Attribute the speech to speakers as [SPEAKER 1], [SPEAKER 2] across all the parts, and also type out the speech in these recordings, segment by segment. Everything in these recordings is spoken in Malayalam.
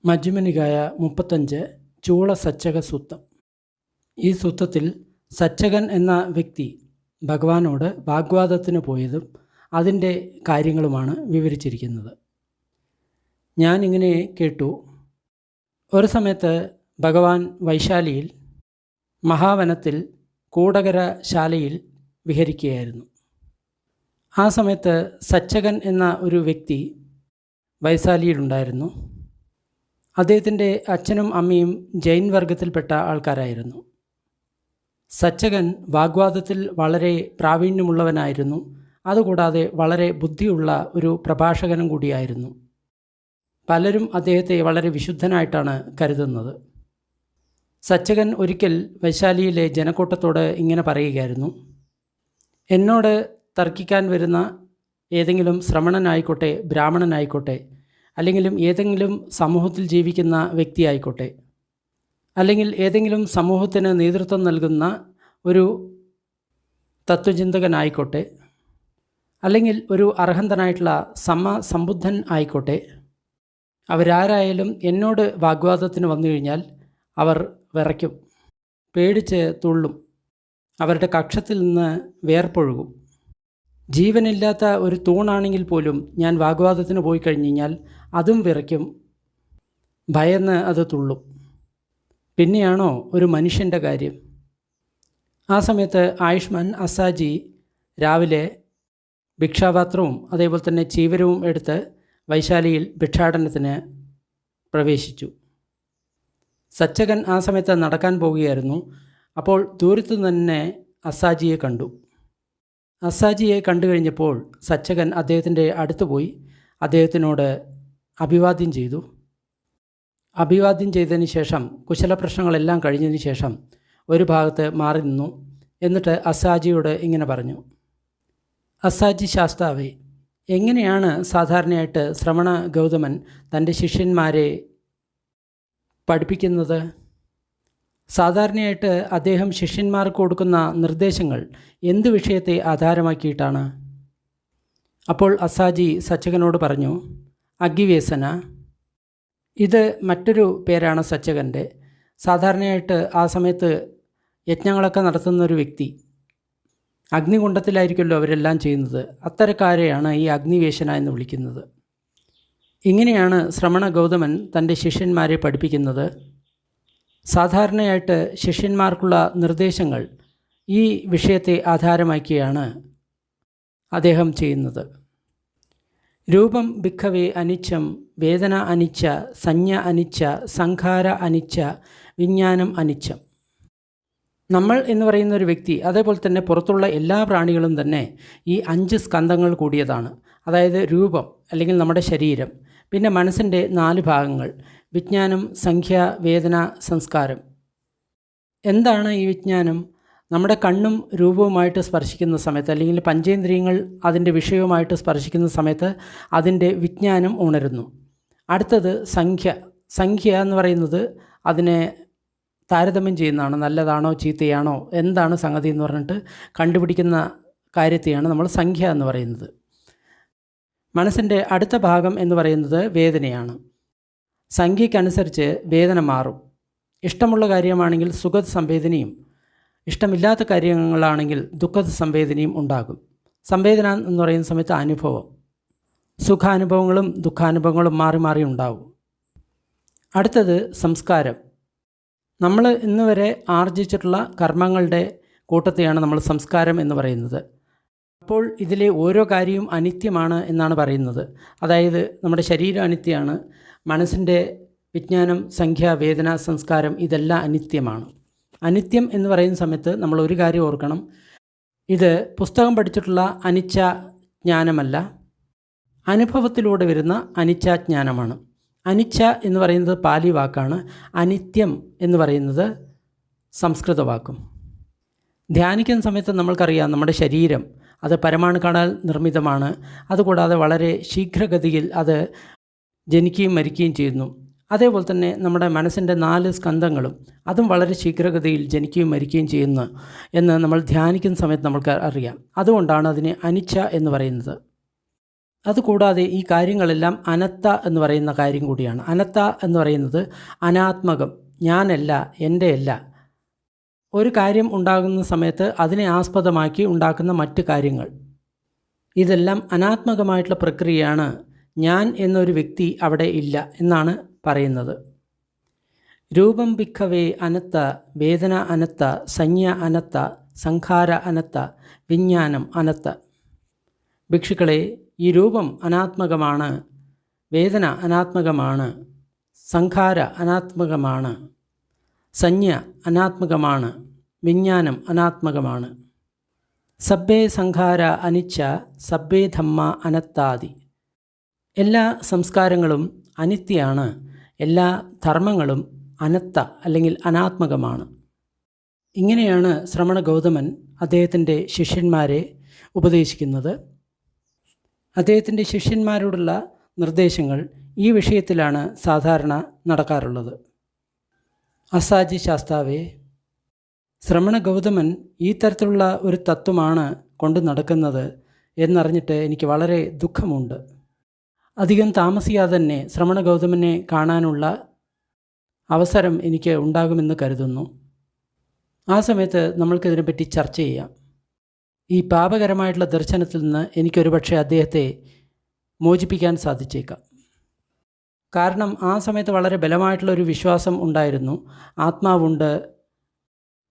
[SPEAKER 1] മജ്ജുമ നികായ 35 ചൂള സച്ചക സൂത്തം. ഈ സൂത്തത്തിൽ സച്ചകൻ എന്ന വ്യക്തി ഭഗവാനോട് വാഗ്വാദത്തിന് പോയതും അതിൻ്റെ കാര്യങ്ങളുമാണ് വിവരിച്ചിരിക്കുന്നത്. ഞാനിങ്ങനെ കേട്ടു. ഒരു സമയത്ത് ഭഗവാൻ വൈശാലിയിൽ മഹാവനത്തിൽ കൂടകര ശാലയിൽ വിഹരിക്കുകയായിരുന്നു. ആ സമയത്ത് സച്ചകൻ എന്ന ഒരു വ്യക്തി വൈശാലിയിലുണ്ടായിരുന്നു. അദ്ദേഹത്തിൻ്റെ അച്ഛനും അമ്മയും ജൈൻ വർഗത്തിൽപ്പെട്ട ആൾക്കാരായിരുന്നു. സച്ചകൻ വാഗ്വാദത്തിൽ വളരെ പ്രാവീണ്യമുള്ളവനായിരുന്നു. അതുകൂടാതെ വളരെ ബുദ്ധിയുള്ള ഒരു പ്രഭാഷകനും കൂടിയായിരുന്നു. പലരും അദ്ദേഹത്തെ വളരെ വിശുദ്ധനായിട്ടാണ് കരുതുന്നത്. സച്ചകൻ ഒരിക്കൽ വൈശാലിയിലെ ജനക്കൂട്ടത്തോട് ഇങ്ങനെ പറയുകയായിരുന്നു: എന്നോട് തർക്കിക്കാൻ വരുന്ന ഏതെങ്കിലും ശ്രമണനായിക്കോട്ടെ, ബ്രാഹ്മണനായിക്കോട്ടെ, അല്ലെങ്കിലും ഏതെങ്കിലും സമൂഹത്തിൽ ജീവിക്കുന്ന വ്യക്തിയായിക്കോട്ടെ, അല്ലെങ്കിൽ ഏതെങ്കിലും സമൂഹത്തിന് നേതൃത്വം നൽകുന്ന ഒരു തത്വചിന്തകനായിക്കോട്ടെ, അല്ലെങ്കിൽ ഒരു അർഹന്തനായിട്ടുള്ള സമസംബുദ്ധൻ ആയിക്കോട്ടെ, അവരാരായാലും എന്നോട് വാഗ്വാദത്തിന് വന്നു കഴിഞ്ഞാൽ അവർ വിറയ്ക്കും, പേടിച്ച് തുള്ളും, അവരുടെ കക്ഷത്തിൽ നിന്ന് വേർപ്പൊഴുകും. ജീവനില്ലാത്ത ഒരു തൂണാണെങ്കിൽ പോലും ഞാൻ വാഗ്വാദത്തിന് പോയി കഴിഞ്ഞ് കഴിഞ്ഞാൽ അതും വിറയ്ക്കും, ഭയന്ന് അത് തുള്ളും. പിന്നെയാണോ ഒരു മനുഷ്യൻ്റെ കാര്യം? ആ സമയത്ത് ആയുഷ്മാൻ അസാജി രാവിലെ ഭിക്ഷാപാത്രവും അതേപോലെ തന്നെ ചീവരവും എടുത്ത് വൈശാലിയിൽ ഭിക്ഷാടനത്തിന് പ്രവേശിച്ചു. സച്ചകൻ ആ സമയത്ത് നടക്കാൻ പോവുകയായിരുന്നു. അപ്പോൾ ദൂരത്തു തന്നെ അസാജിയെ കണ്ടു. അസാജിയെ കണ്ടു കഴിഞ്ഞപ്പോൾ സച്ചകൻ അദ്ദേഹത്തിൻ്റെ അടുത്ത് പോയി അദ്ദേഹത്തിനോട് അഭിവാദ്യം ചെയ്തു. അഭിവാദ്യം ചെയ്തതിന് ശേഷം കുശലപ്രശ്നങ്ങളെല്ലാം കഴിഞ്ഞതിന് ശേഷം ഒരു ഭാഗത്ത് മാറി നിന്നു. എന്നിട്ട് അസാജിയോട് ഇങ്ങനെ പറഞ്ഞു: അസാജി ശാസ്താവേ, എങ്ങനെയാണ് സാധാരണയായിട്ട് ശ്രമണ ഗൗതമൻ തൻ്റെ ശിഷ്യന്മാരെ പഠിപ്പിക്കുന്നത്? സാധാരണയായിട്ട് അദ്ദേഹം ശിഷ്യന്മാർക്ക് കൊടുക്കുന്ന നിർദ്ദേശങ്ങൾ എന്ത് വിഷയത്തെ ആധാരമാക്കിയിട്ടാണ്? അപ്പോൾ അസാജി സച്ചകനോട് പറഞ്ഞു: അഗ്നിവേസന. ഇത് മറ്റൊരു പേരാണ് സച്ചകൻ്റെ. സാധാരണയായിട്ട് ആ സമയത്ത് യജ്ഞങ്ങളൊക്കെ നടത്തുന്നൊരു വ്യക്തി അഗ്നികുണ്ഡത്തിലായിരിക്കുമല്ലോ അവരെല്ലാം ചെയ്യുന്നത്. അത്തരക്കാരെയാണ് ഈ അഗ്നിവേശന എന്ന് വിളിക്കുന്നത്. ഇങ്ങനെയാണ് ശ്രമണ ഗൗതമൻ തൻ്റെ ശിഷ്യന്മാരെ പഠിപ്പിക്കുന്നത്. സാധാരണയായിട്ട് ശിഷ്യന്മാർക്കുള്ള നിർദ്ദേശങ്ങൾ ഈ വിഷയത്തെ ആധാരമാക്കിയാണ് അദ്ദേഹം ചെയ്യുന്നത്. രൂപം ഭിഖവേ അനിച്ഛം, വേദന അനിച്ഛ, സംജ്ഞ അനിച്ഛ, സംഖാര അനിച്ഛ, വിജ്ഞാനം അനിച്ഛം. നമ്മൾ എന്ന് പറയുന്ന ഒരു വ്യക്തി, അതേപോലെ തന്നെ പുറത്തുള്ള എല്ലാ പ്രാണികളും തന്നെ ഈ 5 സ്കന്ധങ്ങൾ കൂടിയതാണ്. അതായത് രൂപം അല്ലെങ്കിൽ നമ്മുടെ ശരീരം, പിന്നെ മനസ്സിൻ്റെ 4 ഭാഗങ്ങൾ: വിജ്ഞാനം, സംഖ്യ, വേദന, സംസ്കാരം. എന്താണ് ഈ വിജ്ഞാനം? നമ്മുടെ കണ്ണും രൂപവുമായിട്ട് സ്പർശിക്കുന്ന സമയത്ത്, അല്ലെങ്കിൽ പഞ്ചേന്ദ്രിയങ്ങൾ അതിൻ്റെ വിഷയവുമായിട്ട് സ്പർശിക്കുന്ന സമയത്ത് അതിൻ്റെ വിജ്ഞാനം ഉണരുന്നു. അടുത്തത് സംഖ്യ. സംഖ്യ എന്ന് പറയുന്നത് അതിനെ താരതമ്യം ചെയ്യുന്നതാണ്. നല്ലതാണോ ചീത്തയാണോ, എന്താണ് സംഗതി എന്ന് പറഞ്ഞിട്ട് കണ്ടുപിടിക്കുന്ന കാര്യത്തെയാണ് നമ്മൾ സംഖ്യ എന്ന് പറയുന്നത്. മനസ്സിൻ്റെ അടുത്ത ഭാഗം എന്ന് പറയുന്നത് വേദനയാണ്. സംഖ്യയ്ക്കനുസരിച്ച് വേദന മാറും. ഇഷ്ടമുള്ള കാര്യമാണെങ്കിൽ സുഖ സംവേദനയും, ഇഷ്ടമില്ലാത്ത കാര്യങ്ങളാണെങ്കിൽ ദുഃഖ സംവേദനയും ഉണ്ടാകും. സംവേദന എന്ന് പറയുന്ന സമയത്ത് അനുഭവം, സുഖാനുഭവങ്ങളും ദുഃഖാനുഭവങ്ങളും മാറി മാറി ഉണ്ടാവും. അടുത്തത് സംസ്കാരം. നമ്മൾ ഇന്ന് വരെ ആർജിച്ചിട്ടുള്ള കർമ്മങ്ങളുടെ കൂട്ടത്തെയാണ് നമ്മൾ സംസ്കാരം എന്ന് പറയുന്നത്. അപ്പോൾ ഇതിലെ ഓരോ കാര്യവും അനിത്യമാണ് എന്നാണ് പറയുന്നത്. അതായത് നമ്മുടെ ശരീരം അനിത്യമാണ്, മനസ്സിൻ്റെ വിജ്ഞാനം, സംഖ്യ, വേദന, സംസ്കാരം ഇതെല്ലാം അനിത്യമാണ്. അനിത്യം എന്ന് പറയുന്ന സമയത്ത് നമ്മൾ ഒരു കാര്യം ഓർക്കണം: ഇത് പുസ്തകം പഠിച്ചിട്ടുള്ള അനിച്ഛാജ്ഞാനമല്ല, അനുഭവത്തിലൂടെ വരുന്ന അനിച്ഛാജ്ഞാനമാണ്. അനിച്ഛ എന്ന് പറയുന്നത് പാലി വാക്കാണ്, അനിത്യം എന്ന് പറയുന്നത് സംസ്കൃത വാക്കും. ധ്യാനിക്കുന്ന സമയത്ത് നമ്മൾക്കറിയാം നമ്മുടെ ശരീരം അത് പരമാണുക്കളാൽ നിർമ്മിതമാണ്. അതുകൂടാതെ വളരെ ശീഘ്രഗതിയിൽ അത് ജനിക്കുകയും മരിക്കുകയും ചെയ്യുന്നു. അതേപോലെ തന്നെ നമ്മുടെ മനസ്സിൻ്റെ 4 സ്കന്ധങ്ങളും അതും വളരെ ശീഘ്രഗതിയിൽ ജനിക്കുകയും മരിക്കുകയും ചെയ്യുന്നു എന്ന് നമ്മൾ ധ്യാനിക്കുന്ന സമയത്ത് നമ്മൾക്ക് അറിയാം. അതുകൊണ്ടാണ് അതിനെ അനിച്ഛ എന്ന് പറയുന്നത്. അതുകൂടാതെ ഈ കാര്യങ്ങളെല്ലാം അനത്ത എന്ന് പറയുന്ന കാര്യം കൂടിയാണ്. അനത്ത എന്ന് പറയുന്നത് അനാത്മകം, ഞാനല്ല, എൻ്റെയല്ല. ഒരു കാര്യം ഉണ്ടാകുന്ന സമയത്ത് അതിനെ ആസ്പദമാക്കി ഉണ്ടാക്കുന്ന മറ്റ് കാര്യങ്ങൾ, ഇതെല്ലാം അനാത്മകമായിട്ടുള്ള പ്രക്രിയയാണ്. ഞാൻ എന്നൊരു വ്യക്തി അവിടെ ഇല്ല എന്നാണ് പറയുന്നത്. രൂപം ഭിക്കവേ അനത്ത, വേദന അനത്ത, സംജ്ഞ അനത്ത, സംഖാര അനത്ത, വിജ്ഞാനം അനത്ത. ഭിക്ഷുക്കളെ, ഈ രൂപം അനാത്മകമാണ്, വേദന അനാത്മകമാണ്, സംഖാര അനാത്മകമാണ്, സംജ്ഞ അനാത്മകമാണ്, വിജ്ഞാനം അനാത്മകമാണ്. സബ്ബേ സംഖാര അനിച്ച, സബ്ബേ ധമ്മ അനത്താതി. എല്ലാ സംസ്കാരങ്ങളും അനിത്യമാണ്, എല്ലാ ധർമ്മങ്ങളും അനത്ത അല്ലെങ്കിൽ അനാത്മകമാണ്. ഇങ്ങനെയാണ് ശ്രമണ ഗൗതമൻ അദ്ദേഹത്തിൻ്റെ ശിഷ്യന്മാരെ ഉപദേശിക്കുന്നത്. അദ്ദേഹത്തിൻ്റെ ശിഷ്യന്മാരോടുള്ള നിർദ്ദേശങ്ങൾ ഈ വിഷയത്തിലാണ് സാധാരണ നടക്കാറുള്ളത്. അസാജി ശാസ്താവേ, ശ്രമണ ഗൗതമൻ ഈ തരത്തിലുള്ള ഒരു തത്വമാണ് കൊണ്ടു നടക്കുന്നത് എന്നറിഞ്ഞിട്ട് എനിക്ക് വളരെ ദുഃഖമുണ്ട്. അധികം താമസിയാതെ തന്നെ ശ്രമണ ഗൗതമനെ കാണാനുള്ള അവസരം എനിക്ക് ഉണ്ടാകുമെന്ന് കരുതുന്നു. ആ സമയത്ത് നമ്മൾക്കിതിനെപ്പറ്റി ചർച്ച ചെയ്യാം. ഈ പാപകരമായിട്ടുള്ള ദർശനത്തിൽ നിന്ന് എനിക്കൊരു പക്ഷേ അദ്ദേഹത്തെ മോചിപ്പിക്കാൻ സാധിച്ചേക്കാം. കാരണം ആ സമയത്ത് വളരെ ബലമായിട്ടുള്ളൊരു വിശ്വാസം ഉണ്ടായിരുന്നു. ആത്മാവുണ്ട്,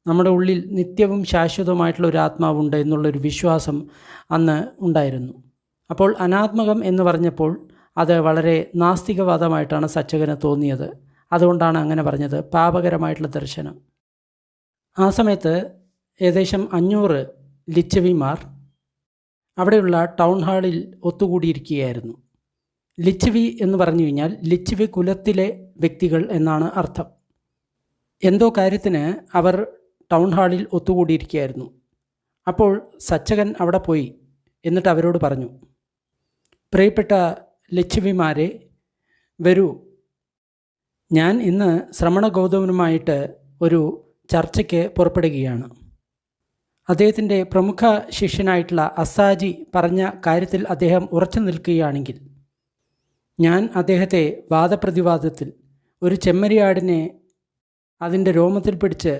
[SPEAKER 1] നമ്മുടെ ഉള്ളിൽ നിത്യവും ശാശ്വതവുമായിട്ടുള്ള ഒരു ആത്മാവുണ്ട് എന്നുള്ളൊരു വിശ്വാസം അന്ന് ഉണ്ടായിരുന്നു. അപ്പോൾ അനാത്മകം എന്ന് പറഞ്ഞപ്പോൾ അത് വളരെ നാസ്തികവാദമായിട്ടാണ് സച്ചകന് തോന്നിയത്. അതുകൊണ്ടാണ് അങ്ങനെ പറഞ്ഞത്, പാപകരമായിട്ടുള്ള ദർശനം. ആ സമയത്ത് ഏകദേശം 500 ലിച്ഛവിമാർ അവിടെയുള്ള ടൗൺ ഹാളിൽ ഒത്തുകൂടിയിരിക്കുകയായിരുന്നു. ലിച്ഛവി എന്ന് പറഞ്ഞു കഴിഞ്ഞാൽ ലിച്ഛവി കുലത്തിലെ വ്യക്തികൾ എന്നാണ് അർത്ഥം. എന്തോ കാര്യത്തിന് അവർ ടൗൺ ഹാളിൽ ഒത്തുകൂടിയിരിക്കുകയായിരുന്നു. അപ്പോൾ സച്ചകൻ അവിടെ പോയി എന്നിട്ട് അവരോട് പറഞ്ഞു, പ്രിയപ്പെട്ട ലിച്ഛവിമാരെ, വരൂ, ഞാൻ ഇന്ന് ശ്രമണ ഗൗതമനുമായിട്ട് ഒരു ചർച്ചയ്ക്ക് പുറപ്പെടുകയാണ്. അദ്ദേഹത്തിൻ്റെ പ്രമുഖ ശിഷ്യനായിട്ടുള്ള അസാജി പറഞ്ഞ കാര്യത്തിൽ അദ്ദേഹം ഉറച്ചു നിൽക്കുകയാണെങ്കിൽ ഞാൻ അദ്ദേഹത്തെ വാദപ്രതിവാദത്തിൽ ഒരു ചെമ്മരിയാടിനെ അതിൻ്റെ രോമത്തിൽ പിടിച്ച്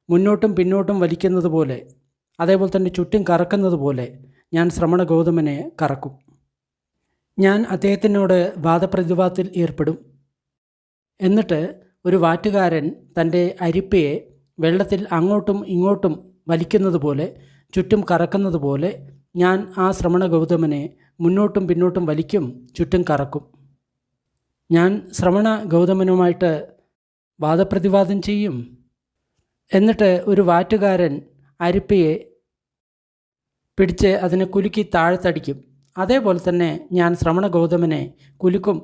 [SPEAKER 1] മുന്നോട്ടും പിന്നോട്ടും വലിക്കുന്നത് പോലെ, അതേപോലെ തന്നെ ചുറ്റും കറക്കുന്നത് പോലെ ഞാൻ ശ്രമണ ഗൗതമനെ കറക്കും. ഞാൻ അദ്ദേഹത്തിനോട് വാദപ്രതിവാദത്തിൽ ഏർപ്പെടും. എന്നിട്ട് ഒരു വാറ്റുകാരൻ തൻ്റെ അരിപ്പയെ വെള്ളത്തിൽ അങ്ങോട്ടും ഇങ്ങോട്ടും വലിക്കുന്നത് പോലെ, ചുറ്റും കറക്കുന്നത് പോലെ ഞാൻ ആ ശ്രമണ ഗൗതമനെ മുന്നോട്ടും പിന്നോട്ടും വലിക്കും, ചുറ്റും കറക്കും. ഞാൻ ശ്രമണ ഗൗതമനുമായിട്ട് വാദപ്രതിവാദം ചെയ്യും. എന്നിട്ട് ഒരു വാറ്റുകാരൻ അരിപ്പയെ പിടിച്ച് അതിനെ കുലുക്കി താഴത്തടിക്കും. അതേപോലെ തന്നെ ഞാൻ ശ്രമണ ഗൗതമനെ കുലുക്കും,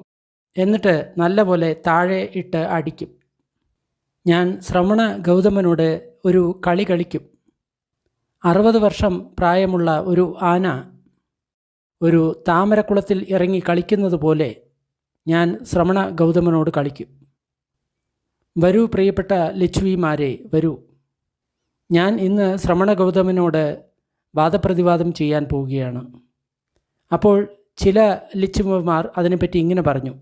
[SPEAKER 1] എന്നിട്ട് നല്ലപോലെ താഴെ ഇട്ട് അടിക്കും. ഞാൻ ശ്രമണ ഗൗതമനോട് ഒരു കളി കളിക്കും. 60 വർഷം പ്രായമുള്ള ഒരു ആന ഒരു താമരക്കുളത്തിൽ ഇറങ്ങി കളിക്കുന്നത് പോലെ ഞാൻ ശ്രമണ ഗൗതമനോട് കളിക്കും. വരൂ പ്രിയപ്പെട്ട ലിച്ഛവിമാരെ, വരൂ, ഞാൻ ഇന്ന് ശ്രമണ ഗൗതമനോട് വാദപ്രതിവാദം ചെയ്യാൻ പോവുകയാണ്. അപ്പോൾ ചില ലിച്ഛവിമാർ അതിനെപ്പറ്റി ഇങ്ങനെ പറഞ്ഞു,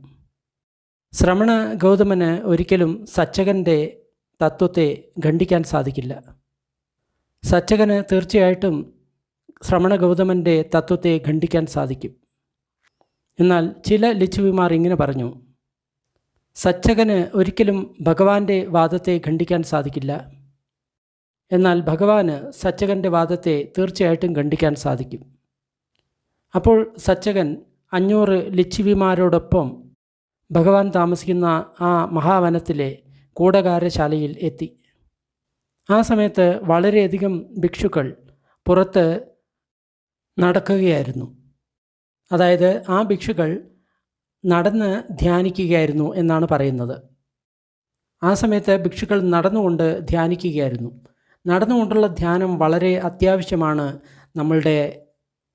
[SPEAKER 1] ശ്രമണ ഗൗതമന് ഒരിക്കലും സച്ചകൻ്റെ തത്വത്തെ ഖണ്ഡിക്കാൻ സാധിക്കില്ല. സച്ചകന് തീർച്ചയായിട്ടും ശ്രമണ ഗൗതമൻ്റെ തത്വത്തെ ഖണ്ഡിക്കാൻ സാധിക്കും. എന്നാൽ ചില ലിച്ഛവിമാർ ഇങ്ങനെ പറഞ്ഞു, സച്ചകന് ഒരിക്കലും ഭഗവാന്റെ വാദത്തെ ഖണ്ഡിക്കാൻ സാധിക്കില്ല. എന്നാൽ ഭഗവാന് സച്ചകൻ്റെ വാദത്തെ തീർച്ചയായിട്ടും ഖണ്ഡിക്കാൻ സാധിക്കും. അപ്പോൾ സച്ചകൻ 500 ലിച്ഛവിമാരോടൊപ്പം ഭഗവാൻ താമസിക്കുന്ന ആ മഹാവനത്തിലെ കൂടകാരശാലയിൽ എത്തി. ആ സമയത്ത് വളരെയധികം ഭിക്ഷുക്കൾ പുറത്ത് നടക്കുകയായിരുന്നു. അതായത് ആ ഭിക്ഷുക്കൾ നടന്ന് ധ്യാനിക്കുകയായിരുന്നു എന്നാണ് പറയുന്നത്. ആ സമയത്ത് ഭിക്ഷുക്കൾ നടന്നുകൊണ്ട് ധ്യാനിക്കുകയായിരുന്നു. നടന്നുകൊണ്ടുള്ള ധ്യാനം വളരെ അത്യാവശ്യമാണ്. നമ്മളുടെ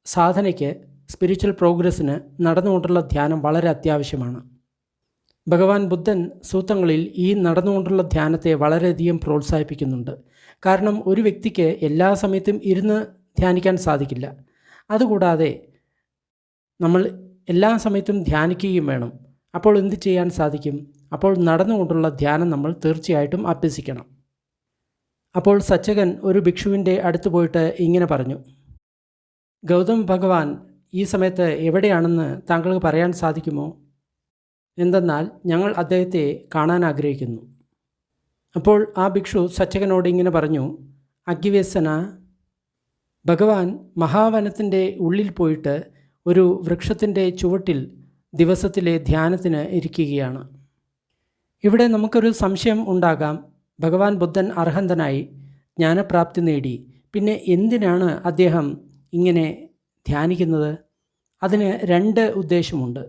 [SPEAKER 1] സാധനയ്ക്ക്, സ്പിരിച്വൽ പ്രോഗ്രസ്സിന് നടന്നുകൊണ്ടുള്ള ധ്യാനം വളരെ അത്യാവശ്യമാണ്. ഭഗവാൻ ബുദ്ധൻ സൂത്രങ്ങളിൽ ഈ നടന്നുകൊണ്ടുള്ള ധ്യാനത്തെ വളരെയധികം പ്രോത്സാഹിപ്പിക്കുന്നുണ്ട്. കാരണം ഒരു വ്യക്തിക്ക് എല്ലാ സമയത്തും ഇരുന്ന് ധ്യാനിക്കാൻ സാധിക്കില്ല. അതുകൂടാതെ നമ്മൾ എല്ലാ സമയത്തും ധ്യാനിക്കുകയും വേണം. അപ്പോൾ എന്ത് ചെയ്യാൻ സാധിക്കും? അപ്പോൾ നടന്നുകൊണ്ടുള്ള ധ്യാനം നമ്മൾ തീർച്ചയായിട്ടും അഭ്യസിക്കണം. അപ്പോൾ സച്ചകൻ ഒരു ഭിക്ഷുവിൻ്റെ അടുത്ത് പോയിട്ട് ഇങ്ങനെ പറഞ്ഞു, ഗൗതമ ഭഗവാൻ ഈ സമയത്ത് എവിടെയാണെന്ന് താങ്കൾക്ക് പറയാൻ സാധിക്കുമോ? എന്തെന്നാൽ ഞങ്ങൾ അദ്ദേഹത്തെ കാണാൻ ആഗ്രഹിക്കുന്നു. അപ്പോൾ ആ ഭിക്ഷു സച്ചകനോട് ഇങ്ങനെ പറഞ്ഞു, അഗ്നിവേശന, ഭഗവാൻ മഹാവനത്തിൻ്റെ ഉള്ളിൽ പോയിട്ട് ഒരു വൃക്ഷത്തിൻ്റെ ചുവട്ടിൽ ദിവസത്തിലെ ധ്യാനത്തിന് ഇരിക്കുകയാണ്. ഇവിടെ നമുക്കൊരു സംശയം ഉണ്ടാകാം. ഭഗവാൻ ബുദ്ധൻ അർഹന്തനായി ജ്ഞാനപ്രാപ്തി നേടി, പിന്നെ എന്തിനാണ് അദ്ദേഹം ഇങ്ങനെ ധ്യാനിക്കുന്നത്? അതിന് രണ്ട് ഉദ്ദേശമുണ്ട്.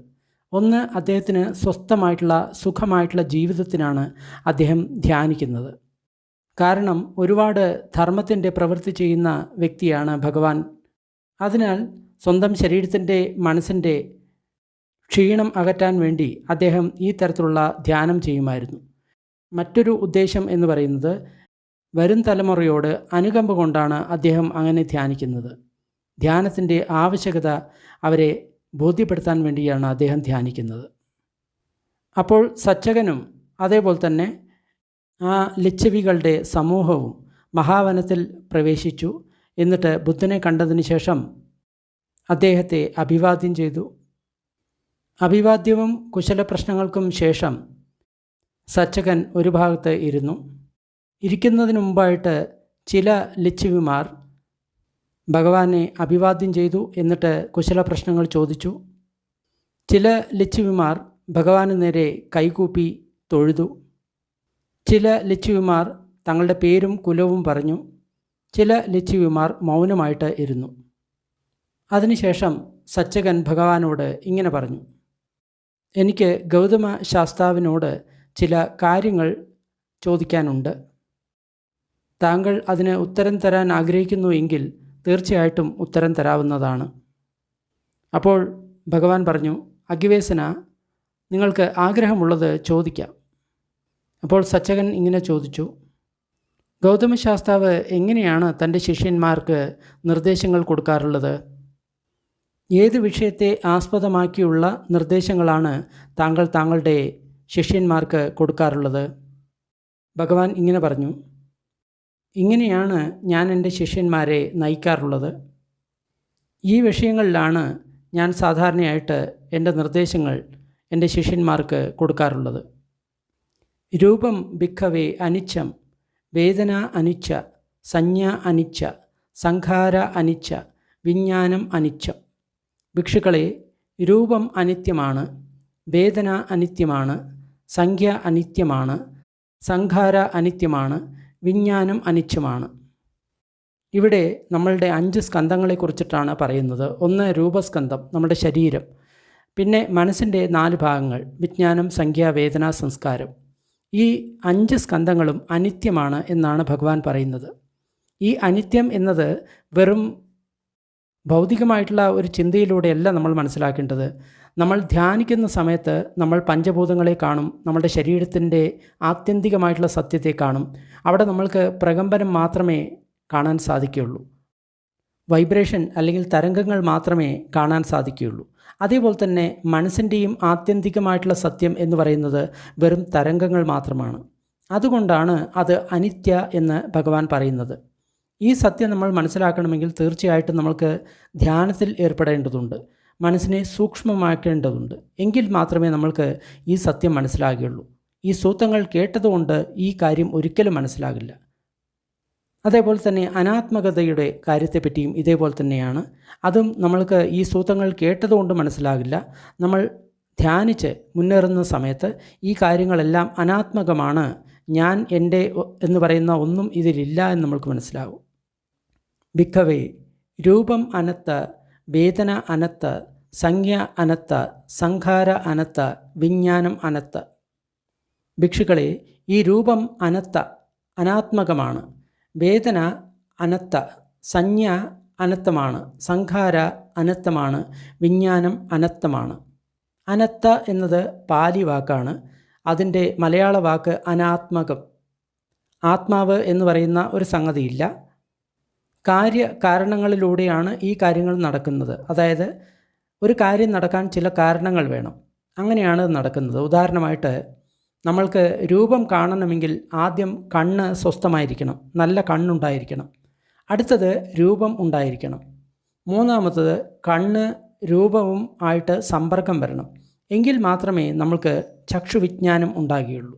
[SPEAKER 1] ഒന്ന്, അദ്ദേഹത്തിന് സ്വസ്ഥമായിട്ടുള്ള സുഖമായിട്ടുള്ള ജീവിതത്തിനാണ് അദ്ദേഹം ധ്യാനിക്കുന്നത്. കാരണം ഒരുപാട് ധർമ്മത്തിൻ്റെ പ്രവൃത്തി ചെയ്യുന്ന വ്യക്തിയാണ് ഭഗവാൻ. അതിനാൽ സ്വന്തം ശരീരത്തിൻ്റെ മനസ്സിൻ്റെ ക്ഷീണം അകറ്റാൻ വേണ്ടി അദ്ദേഹം ഈ തരത്തിലുള്ള ധ്യാനം ചെയ്യുമായിരുന്നു. മറ്റൊരു ഉദ്ദേശം എന്ന് പറയുന്നത് വരും തലമുറയോട് അനുകമ്പ കൊണ്ടാണ് അദ്ദേഹം അങ്ങനെ ധ്യാനിക്കുന്നത്. ധ്യാനത്തിൻ്റെ ആവശ്യകത അവരെ ബോധ്യപ്പെടുത്താൻ വേണ്ടിയാണ് അദ്ദേഹം ധ്യാനിക്കുന്നത്. അപ്പോൾ സച്ചകനും അതേപോലെ തന്നെ ആ ലിച്ഛവികളുടെ സമൂഹവും മഹാവനത്തിൽ പ്രവേശിച്ചു. എന്നിട്ട് ബുദ്ധനെ കണ്ടതിന് ശേഷം അദ്ദേഹത്തെ അഭിവാദ്യം ചെയ്തു. അഭിവാദ്യവും കുശലപ്രശ്നങ്ങൾക്കും ശേഷം സച്ചകൻ ഒരു ഭാഗത്ത് ഇരുന്നു. ഇരിക്കുന്നതിന് മുമ്പായിട്ട് ചില ലിച്ഛവിമാർ ഭഗവാനെ അഭിവാദ്യം ചെയ്തു. എന്നിട്ട് കുശലപ്രശ്നങ്ങൾ ചോദിച്ചു. ചില ലിച്ഛവിമാർ ഭഗവാന് നേരെ കൈകൂപ്പി തൊഴുതു. ചില ലിച്ഛവിമാർ തങ്ങളുടെ പേരും കുലവും പറഞ്ഞു. ചില ലിച്ഛവിമാർ മൗനമായിട്ട് ഇരുന്നു. അതിനുശേഷം സച്ചകൻ ഭഗവാനോട് ഇങ്ങനെ പറഞ്ഞു, എനിക്ക് ഗൗതമ ശാസ്താവിനോട് ചില കാര്യങ്ങൾ ചോദിക്കാനുണ്ട്. താങ്കൾ അതിന് ഉത്തരം തരാൻ ആഗ്രഹിക്കുന്നു എങ്കിൽ തീർച്ചയായിട്ടും ഉത്തരം തരാവുന്നതാണ്. അപ്പോൾ ഭഗവാൻ പറഞ്ഞു, അഗ്നിവേശന, നിങ്ങൾക്ക് ആഗ്രഹമുള്ളത് ചോദിക്കാം. അപ്പോൾ സച്ചകൻ ഇങ്ങനെ ചോദിച്ചു, ഗൗതമ ശാസ്താവ് എങ്ങനെയാണ് തൻ്റെ ശിഷ്യന്മാർക്ക് നിർദ്ദേശങ്ങൾ കൊടുക്കാറുള്ളത്? ഏത് വിഷയത്തെ ആസ്പദമാക്കിയുള്ള നിർദ്ദേശങ്ങളാണ് താങ്കൾ താങ്കളുടെ ശിഷ്യന്മാർക്ക് കൊടുക്കാറുള്ളത്? ഭഗവാൻ ഇങ്ങനെ പറഞ്ഞു, ഇങ്ങനെയാണ് ഞാൻ എൻ്റെ ശിഷ്യന്മാരെ നയിക്കാറുള്ളത്. ഈ വിഷയങ്ങളിലാണ് ഞാൻ സാധാരണയായിട്ട് എൻ്റെ നിർദ്ദേശങ്ങൾ എൻ്റെ ശിഷ്യന്മാർക്ക് കൊടുക്കാറുള്ളത്. രൂപം ഭിഖവേ അനിച്ഛം, വേദന അനിച്ഛ, സംജ്ഞ അനിച്ഛ, സംഖാര അനിച്ഛ, വിജ്ഞാനം അനിച്ഛം. ഭിക്ഷുക്കളെ, രൂപം അനിത്യമാണ്, വേദന അനിത്യമാണ്, സംഖ്യ അനിത്യമാണ്, സംഖാര അനിത്യമാണ്, വിജ്ഞാനം അനിച്ഛമാണ്. ഇവിടെ നമ്മളുടെ 5 സ്കന്ധങ്ങളെക്കുറിച്ചിട്ടാണ് പറയുന്നത്. ഒന്ന് രൂപസ്കന്ധം, നമ്മുടെ ശരീരം. പിന്നെ മനസ്സിൻ്റെ 4 ഭാഗങ്ങൾ, വിജ്ഞാനം, സംഖ്യ, വേദന, സംസ്കാരം. ഈ 5 സ്കന്ധങ്ങളും അനിത്യമാണ് എന്നാണ് ഭഗവാൻ പറയുന്നത്. ഈ അനിത്യം എന്നത് വെറും ഭൗതികമായിട്ടുള്ള ഒരു ചിന്തയിലൂടെയല്ല നമ്മൾ മനസ്സിലാക്കേണ്ടത്. നമ്മൾ ധ്യാനിക്കുന്ന സമയത്ത് നമ്മൾ പഞ്ചഭൂതങ്ങളെ കാണും, നമ്മുടെ ശരീരത്തിൻ്റെ ആത്യന്തികമായിട്ടുള്ള സത്യത്തെ കാണും. അവിടെ നമ്മൾക്ക് പ്രകമ്പനം മാത്രമേ കാണാൻ സാധിക്കുകയുള്ളൂ, വൈബ്രേഷൻ അല്ലെങ്കിൽ തരംഗങ്ങൾ മാത്രമേ കാണാൻ സാധിക്കുകയുള്ളൂ. അതേപോലെ തന്നെ മനസ്സിൻ്റെയും ആത്യന്തികമായിട്ടുള്ള സത്യം എന്ന് പറയുന്നത് വെറും തരംഗങ്ങൾ മാത്രമാണ്. അതുകൊണ്ടാണ് അത് അനിത്യ എന്ന് ഭഗവാൻ പറയുന്നത്. ഈ സത്യം നമ്മൾ മനസ്സിലാക്കണമെങ്കിൽ തീർച്ചയായിട്ടും നമ്മൾക്ക് ധ്യാനത്തിൽ ഏർപ്പെടേണ്ടതുണ്ട്, മനസ്സിനെ സൂക്ഷ്മമാക്കേണ്ടതുണ്ട്. എങ്കിൽ മാത്രമേ നമ്മൾക്ക് ഈ സത്യം മനസ്സിലാകുകയുള്ളൂ. ഈ സൂത്രങ്ങൾ കേട്ടതുകൊണ്ട് ഈ കാര്യം ഒരിക്കലും മനസ്സിലാകില്ല. അതേപോലെ തന്നെ അനാത്മകതയുടെ കാര്യത്തെപ്പറ്റിയും ഇതേപോലെ തന്നെയാണ്. അതും നമ്മൾക്ക് ഈ സൂത്രങ്ങൾ കേട്ടതുകൊണ്ട് മനസ്സിലാകില്ല. നമ്മൾ ധ്യാനിച്ച് മുന്നേറുന്ന സമയത്ത് ഈ കാര്യങ്ങളെല്ലാം അനാത്മകമാണ്, ഞാൻ എൻ്റെ എന്ന് പറയുന്ന ഒന്നും ഇതിലില്ല എന്ന് നമ്മൾക്ക് മനസ്സിലാകും. ഭിഖവേ, രൂപം അനത്ത, വേദന അനത്ത, സംജ്ഞ അനത്ത, സംഖാര അനത്ത, വിജ്ഞാനം അനത്ത. ഭിക്ഷുക്കളെ, ഈ രൂപം അനത്ത, അനാത്മകമാണ്. വേദന അനത്ത, സംജ്ഞ അനത്തമാണ്. സംഖാര അനത്തമാണ്. വിജ്ഞാനം അനത്തമാണ്. അനത്ത എന്നത് പാലി വാക്കാണ്. അതിൻ്റെ മലയാള വാക്ക് അനാത്മകം. ആത്മാവ് എന്ന് പറയുന്ന ഒരു സംഗതിയില്ല. കാരണങ്ങളിലൂടെയാണ് ഈ കാര്യങ്ങൾ നടക്കുന്നത്. അതായത് ഒരു കാര്യം നടക്കാൻ ചില കാരണങ്ങൾ വേണം. അങ്ങനെയാണ് നടക്കുന്നത്. ഉദാഹരണമായിട്ട് നമ്മൾക്ക് രൂപം കാണണമെങ്കിൽ ആദ്യം കണ്ണ് സ്വസ്ഥമായിരിക്കണം, നല്ല കണ്ണുണ്ടായിരിക്കണം. അടുത്തത് രൂപം ഉണ്ടായിരിക്കണം. മൂന്നാമത്തത് കണ്ണ് രൂപവും ആയിട്ട് സമ്പർക്കം വരണം. എങ്കിൽ മാത്രമേ നമ്മൾക്ക് ചക്ഷുവിജ്ഞാനം ഉണ്ടാകുകയുള്ളൂ.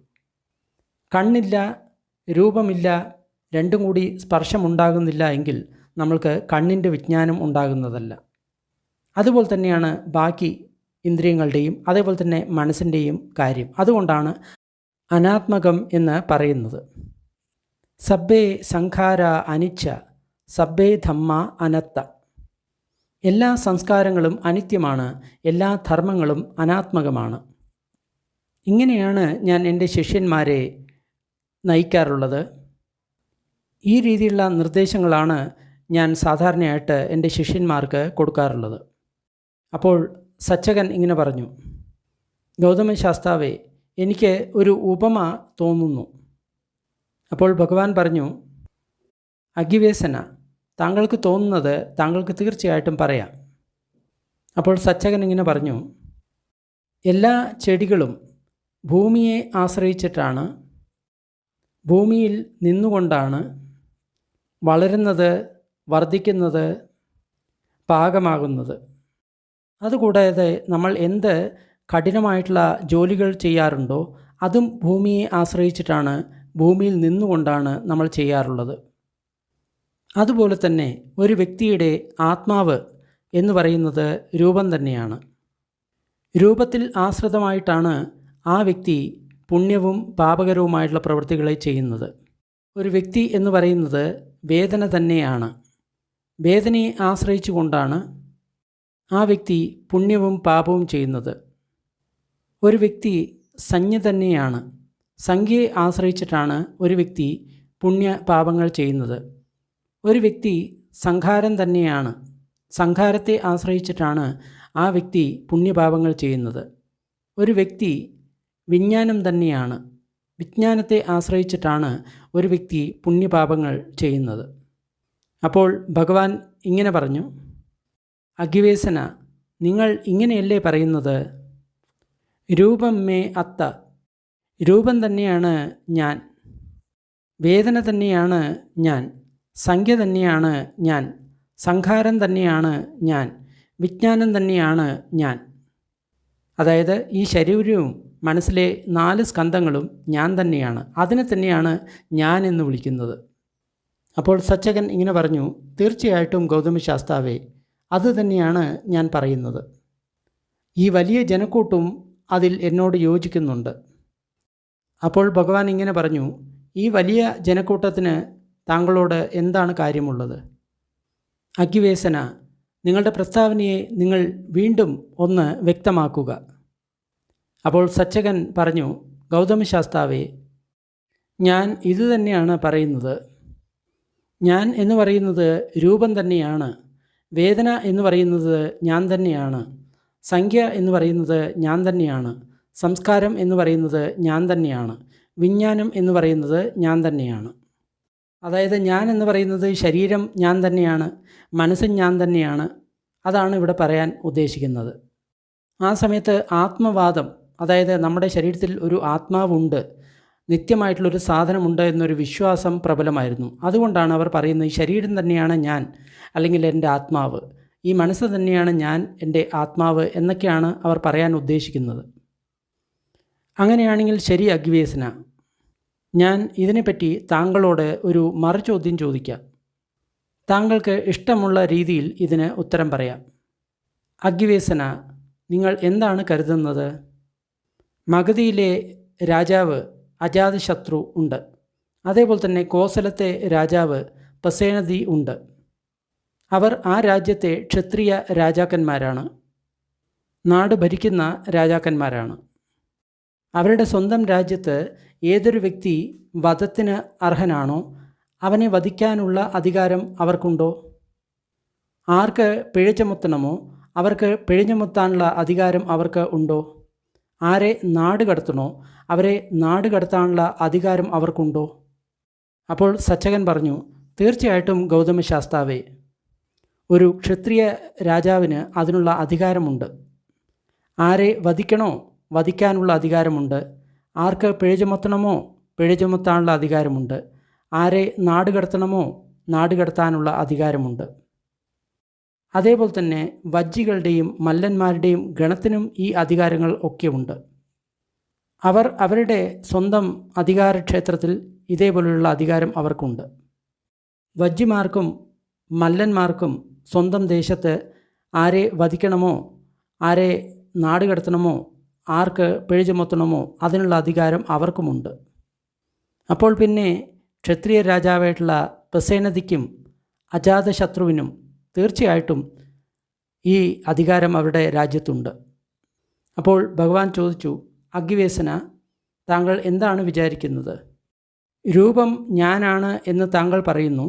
[SPEAKER 1] കണ്ണില്ല, രൂപമില്ല, രണ്ടും കൂടി സ്പർശമുണ്ടാകുന്നില്ല എങ്കിൽ നമ്മൾക്ക് കണ്ണിൻ്റെ വിജ്ഞാനം ഉണ്ടാകുന്നതല്ല. അതുപോലെ തന്നെയാണ് ബാക്കി ഇന്ദ്രിയങ്ങളുടെയും അതേപോലെ തന്നെ മനസ്സിൻ്റെയും കാര്യം. അതുകൊണ്ടാണ് അനാത്മകം എന്ന് പറയുന്നത്. സബ്ബേ സംഖാര അനിച്ഛ സബ്ബേ ധമ്മ അനത്ത. എല്ലാ സംസ്കാരങ്ങളും അനിത്യമാണ്, എല്ലാ ധർമ്മങ്ങളും അനാത്മകമാണ്. ഇങ്ങനെയാണ് ഞാൻ എൻ്റെ ശിഷ്യന്മാരെ നയിക്കാറുള്ളത്. ഈ രീതിയിലുള്ള നിർദ്ദേശങ്ങളാണ് ഞാൻ സാധാരണയായിട്ട് എൻ്റെ ശിഷ്യന്മാർക്ക് കൊടുക്കാറുള്ളത്. അപ്പോൾ സച്ചകൻ ഇങ്ങനെ പറഞ്ഞു, ഗൗതമ ശാസ്താവേ, എനിക്ക് ഒരു ഉപമ തോന്നുന്നു. അപ്പോൾ ഭഗവാൻ പറഞ്ഞു, അഗ്നിവേശന, താങ്കൾക്ക് തോന്നുന്നത് താങ്കൾക്ക് തീർച്ചയായിട്ടും പറയാം. അപ്പോൾ സച്ചകൻ ഇങ്ങനെ പറഞ്ഞു, എല്ലാ ചെടികളും ഭൂമിയെ ആശ്രയിച്ചിട്ടാണ്, ഭൂമിയിൽ നിന്നുകൊണ്ടാണ് വളരുന്നത്, വർദ്ധിക്കുന്നത്, പാകമാകുന്നത്. അതുകൂടാതെ നമ്മൾ എന്ത് കഠിനമായിട്ടുള്ള ജോലികൾ ചെയ്യാറുണ്ടോ അതും ഭൂമിയെ ആശ്രയിച്ചിട്ടാണ്, ഭൂമിയിൽ നിന്നുകൊണ്ടാണ് നമ്മൾ ചെയ്യാറുള്ളത്. അതുപോലെ തന്നെ ഒരു വ്യക്തിയുടെ ആത്മാവ് എന്ന് പറയുന്നത് രൂപം തന്നെയാണ്. രൂപത്തിൽ ആശ്രിതമായിട്ടാണ് ആ വ്യക്തി പുണ്യവും പാപകരവുമായിട്ടുള്ള പ്രവൃത്തികളെ ചെയ്യുന്നത്. ഒരു വ്യക്തി എന്ന് പറയുന്നത് വേദന തന്നെയാണ്. വേദനയെ ആശ്രയിച്ചുകൊണ്ടാണ് ആ വ്യക്തി പുണ്യവും പാപവും ചെയ്യുന്നത്. ഒരു വ്യക്തി സംജ്ഞ തന്നെയാണ്. സംഖ്യയെ ആശ്രയിച്ചിട്ടാണ് ഒരു വ്യക്തി പുണ്യ പാപങ്ങൾ ചെയ്യുന്നത്. ഒരു വ്യക്തി സംഖാരം തന്നെയാണ്. സംഖാരത്തെ ആശ്രയിച്ചിട്ടാണ് ആ വ്യക്തി പുണ്യപാപങ്ങൾ ചെയ്യുന്നത്. ഒരു വ്യക്തി വിജ്ഞാനം തന്നെയാണ്. വിജ്ഞാനത്തെ ആശ്രയിച്ചിട്ടാണ് ഒരു വ്യക്തി പുണ്യപാപങ്ങൾ ചെയ്യുന്നത്. അപ്പോൾ ഭഗവാൻ ഇങ്ങനെ പറഞ്ഞു, അഗ്നിവേശന, നിങ്ങൾ ഇങ്ങനെയല്ലേ പറയുന്നത്? രൂപം മേ അത്ത, രൂപം തന്നെയാണ് ഞാൻ, വേദന തന്നെയാണ് ഞാൻ, സംഖ്യ തന്നെയാണ് ഞാൻ, സംഖാരം തന്നെയാണ് ഞാൻ, വിജ്ഞാനം തന്നെയാണ് ഞാൻ. അതായത് ഈ ശരീരവും മനസ്സിലെ 4 സ്കന്ധങ്ങളും ഞാൻ തന്നെയാണ്. അതിനെ തന്നെയാണ് ഞാൻ എന്ന് വിളിക്കുന്നത്. അപ്പോൾ സച്ചകൻ ഇങ്ങനെ പറഞ്ഞു, തീർച്ചയായിട്ടും ഗൗതമ ശാസ്താവേ, അത് തന്നെയാണ് ഞാൻ പറയുന്നത്. ഈ വലിയ ജനക്കൂട്ടും അതിൽ എന്നോട് യോജിക്കുന്നുണ്ട്. അപ്പോൾ ഭഗവാൻ ഇങ്ങനെ പറഞ്ഞു, ഈ വലിയ ജനക്കൂട്ടത്തിന് താങ്കളോട് എന്താണ് കാര്യമുള്ളത്? അഗ്നിവേശന, നിങ്ങളുടെ പ്രസ്താവനയെ നിങ്ങൾ വീണ്ടും ഒന്ന് വ്യക്തമാക്കുക. അപ്പോൾ സച്ചകൻ പറഞ്ഞു, ഗൗതമ ശാസ്താവേ, ഞാൻ ഇതുതന്നെയാണ് പറയുന്നത്. ഞാൻ എന്ന് പറയുന്നത് രൂപം തന്നെയാണ്. വേദന എന്ന് പറയുന്നത് ഞാൻ തന്നെയാണ്. സംഖ്യ എന്ന് പറയുന്നത് ഞാൻ തന്നെയാണ്. സംസ്കാരം എന്ന് പറയുന്നത് ഞാൻ തന്നെയാണ്. വിജ്ഞാനം എന്ന് പറയുന്നത് ഞാൻ തന്നെയാണ്. അതായത് ഞാൻ എന്ന് പറയുന്നത് ശരീരം ഞാൻ തന്നെയാണ്, മനസ്സും ഞാൻ തന്നെയാണ്. അതാണ് ഇവിടെ പറയാൻ ഉദ്ദേശിക്കുന്നത്. ആ സമയത്ത് ആത്മവാദം, അതായത് നമ്മുടെ ശരീരത്തിൽ ഒരു ആത്മാവുണ്ട്, നിത്യമായിട്ടുള്ളൊരു സാധനമുണ്ട് എന്നൊരു വിശ്വാസം പ്രബലമായിരുന്നു. അതുകൊണ്ടാണ് അവർ പറയുന്നത് ഈ ശരീരം തന്നെയാണ് ഞാൻ, അല്ലെങ്കിൽ എൻ്റെ ആത്മാവ്, ഈ മനസ്സ് തന്നെയാണ് ഞാൻ, എൻ്റെ ആത്മാവ് എന്നൊക്കെയാണ് അവർ പറയാൻ ഉദ്ദേശിക്കുന്നത്. അങ്ങനെയാണെങ്കിൽ ശരി അഗ്നിവേശന, ഞാൻ ഇതിനെപ്പറ്റി താങ്കളോട് ഒരു മറുചോദ്യം ചോദിക്കാം. താങ്കൾക്ക് ഇഷ്ടമുള്ള രീതിയിൽ ഇതിന് ഉത്തരം പറയാം. അഗ്നിവേശന, നിങ്ങൾ എന്താണ് കരുതുന്നത്? മഗധയിലെ രാജാവ് അജാതശത്രു ഉണ്ട്. അതേപോലെ തന്നെ കോസലത്തെ രാജാവ് പസേനദി ഉണ്ട്. അവർ ആ രാജ്യത്തെ ക്ഷത്രിയ രാജാക്കന്മാരാണ്, നാട് ഭരിക്കുന്ന രാജാക്കന്മാരാണ്. അവരുടെ സ്വന്തം രാജ്യത്ത് ഏതൊരു വ്യക്തി വധത്തിന് അർഹനാണോ അവനെ വധിക്കാനുള്ള അധികാരം അവർക്കുണ്ടോ? ആർക്ക് പിഴ ചുമത്തണമോ അവർക്ക് പിഴ ചുമത്താനുള്ള അധികാരം അവർക്ക് ഉണ്ടോ? ആരെ നാട് കടത്തണോ അവരെ നാട് കടത്താനുള്ള അധികാരം അവർക്കുണ്ടോ? അപ്പോൾ സച്ചകൻ പറഞ്ഞു, തീർച്ചയായിട്ടും ഗൗതമ ശാസ്താവേ, ഒരു ക്ഷത്രിയ രാജാവിന് അതിനുള്ള അധികാരമുണ്ട്. ആരെ വധിക്കണോ വധിക്കാനുള്ള അധികാരമുണ്ട്. ആർക്ക് പിഴ ചുമത്തണമോ പിഴ ചുമത്താനുള്ള അധികാരമുണ്ട്. ആരെ നാടുകടത്തണമോ നാടുകടത്താനുള്ള അധികാരമുണ്ട്. അതേപോലെ തന്നെ വജ്ജികളുടെയും മല്ലന്മാരുടെയും ഗണത്തിനും ഈ അധികാരങ്ങൾ ഒക്കെ ഉണ്ട്. അവർ അവരുടെ സ്വന്തം അധികാരക്ഷേത്രത്തിൽ ഇതേപോലെയുള്ള അധികാരം അവർക്കുണ്ട്. വജ്ജിമാർക്കും മല്ലന്മാർക്കും സ്വന്തം ദേശത്ത് ആരെ വധിക്കണമോ ആരെ നാടുകടത്തണമോ ആർക്ക് പിഴ ചുമത്തണമോ അതിനുള്ള അധികാരം അവർക്കുമുണ്ട്. അപ്പോൾ പിന്നെ ക്ഷത്രിയ രാജാവായിട്ടുള്ള പ്രസേനതിക്കും അജാതശത്രുവിനും തീർച്ചയായിട്ടും ഈ അധികാരം അവരുടെ രാജ്യത്തുണ്ട്. അപ്പോൾ ഭഗവാൻ ചോദിച്ചു, അഗ്നിവേശന, താങ്കൾ എന്താണ് വിചാരിക്കുന്നത്? രൂപം ഞാനാണ് എന്ന് താങ്കൾ പറയുന്നു.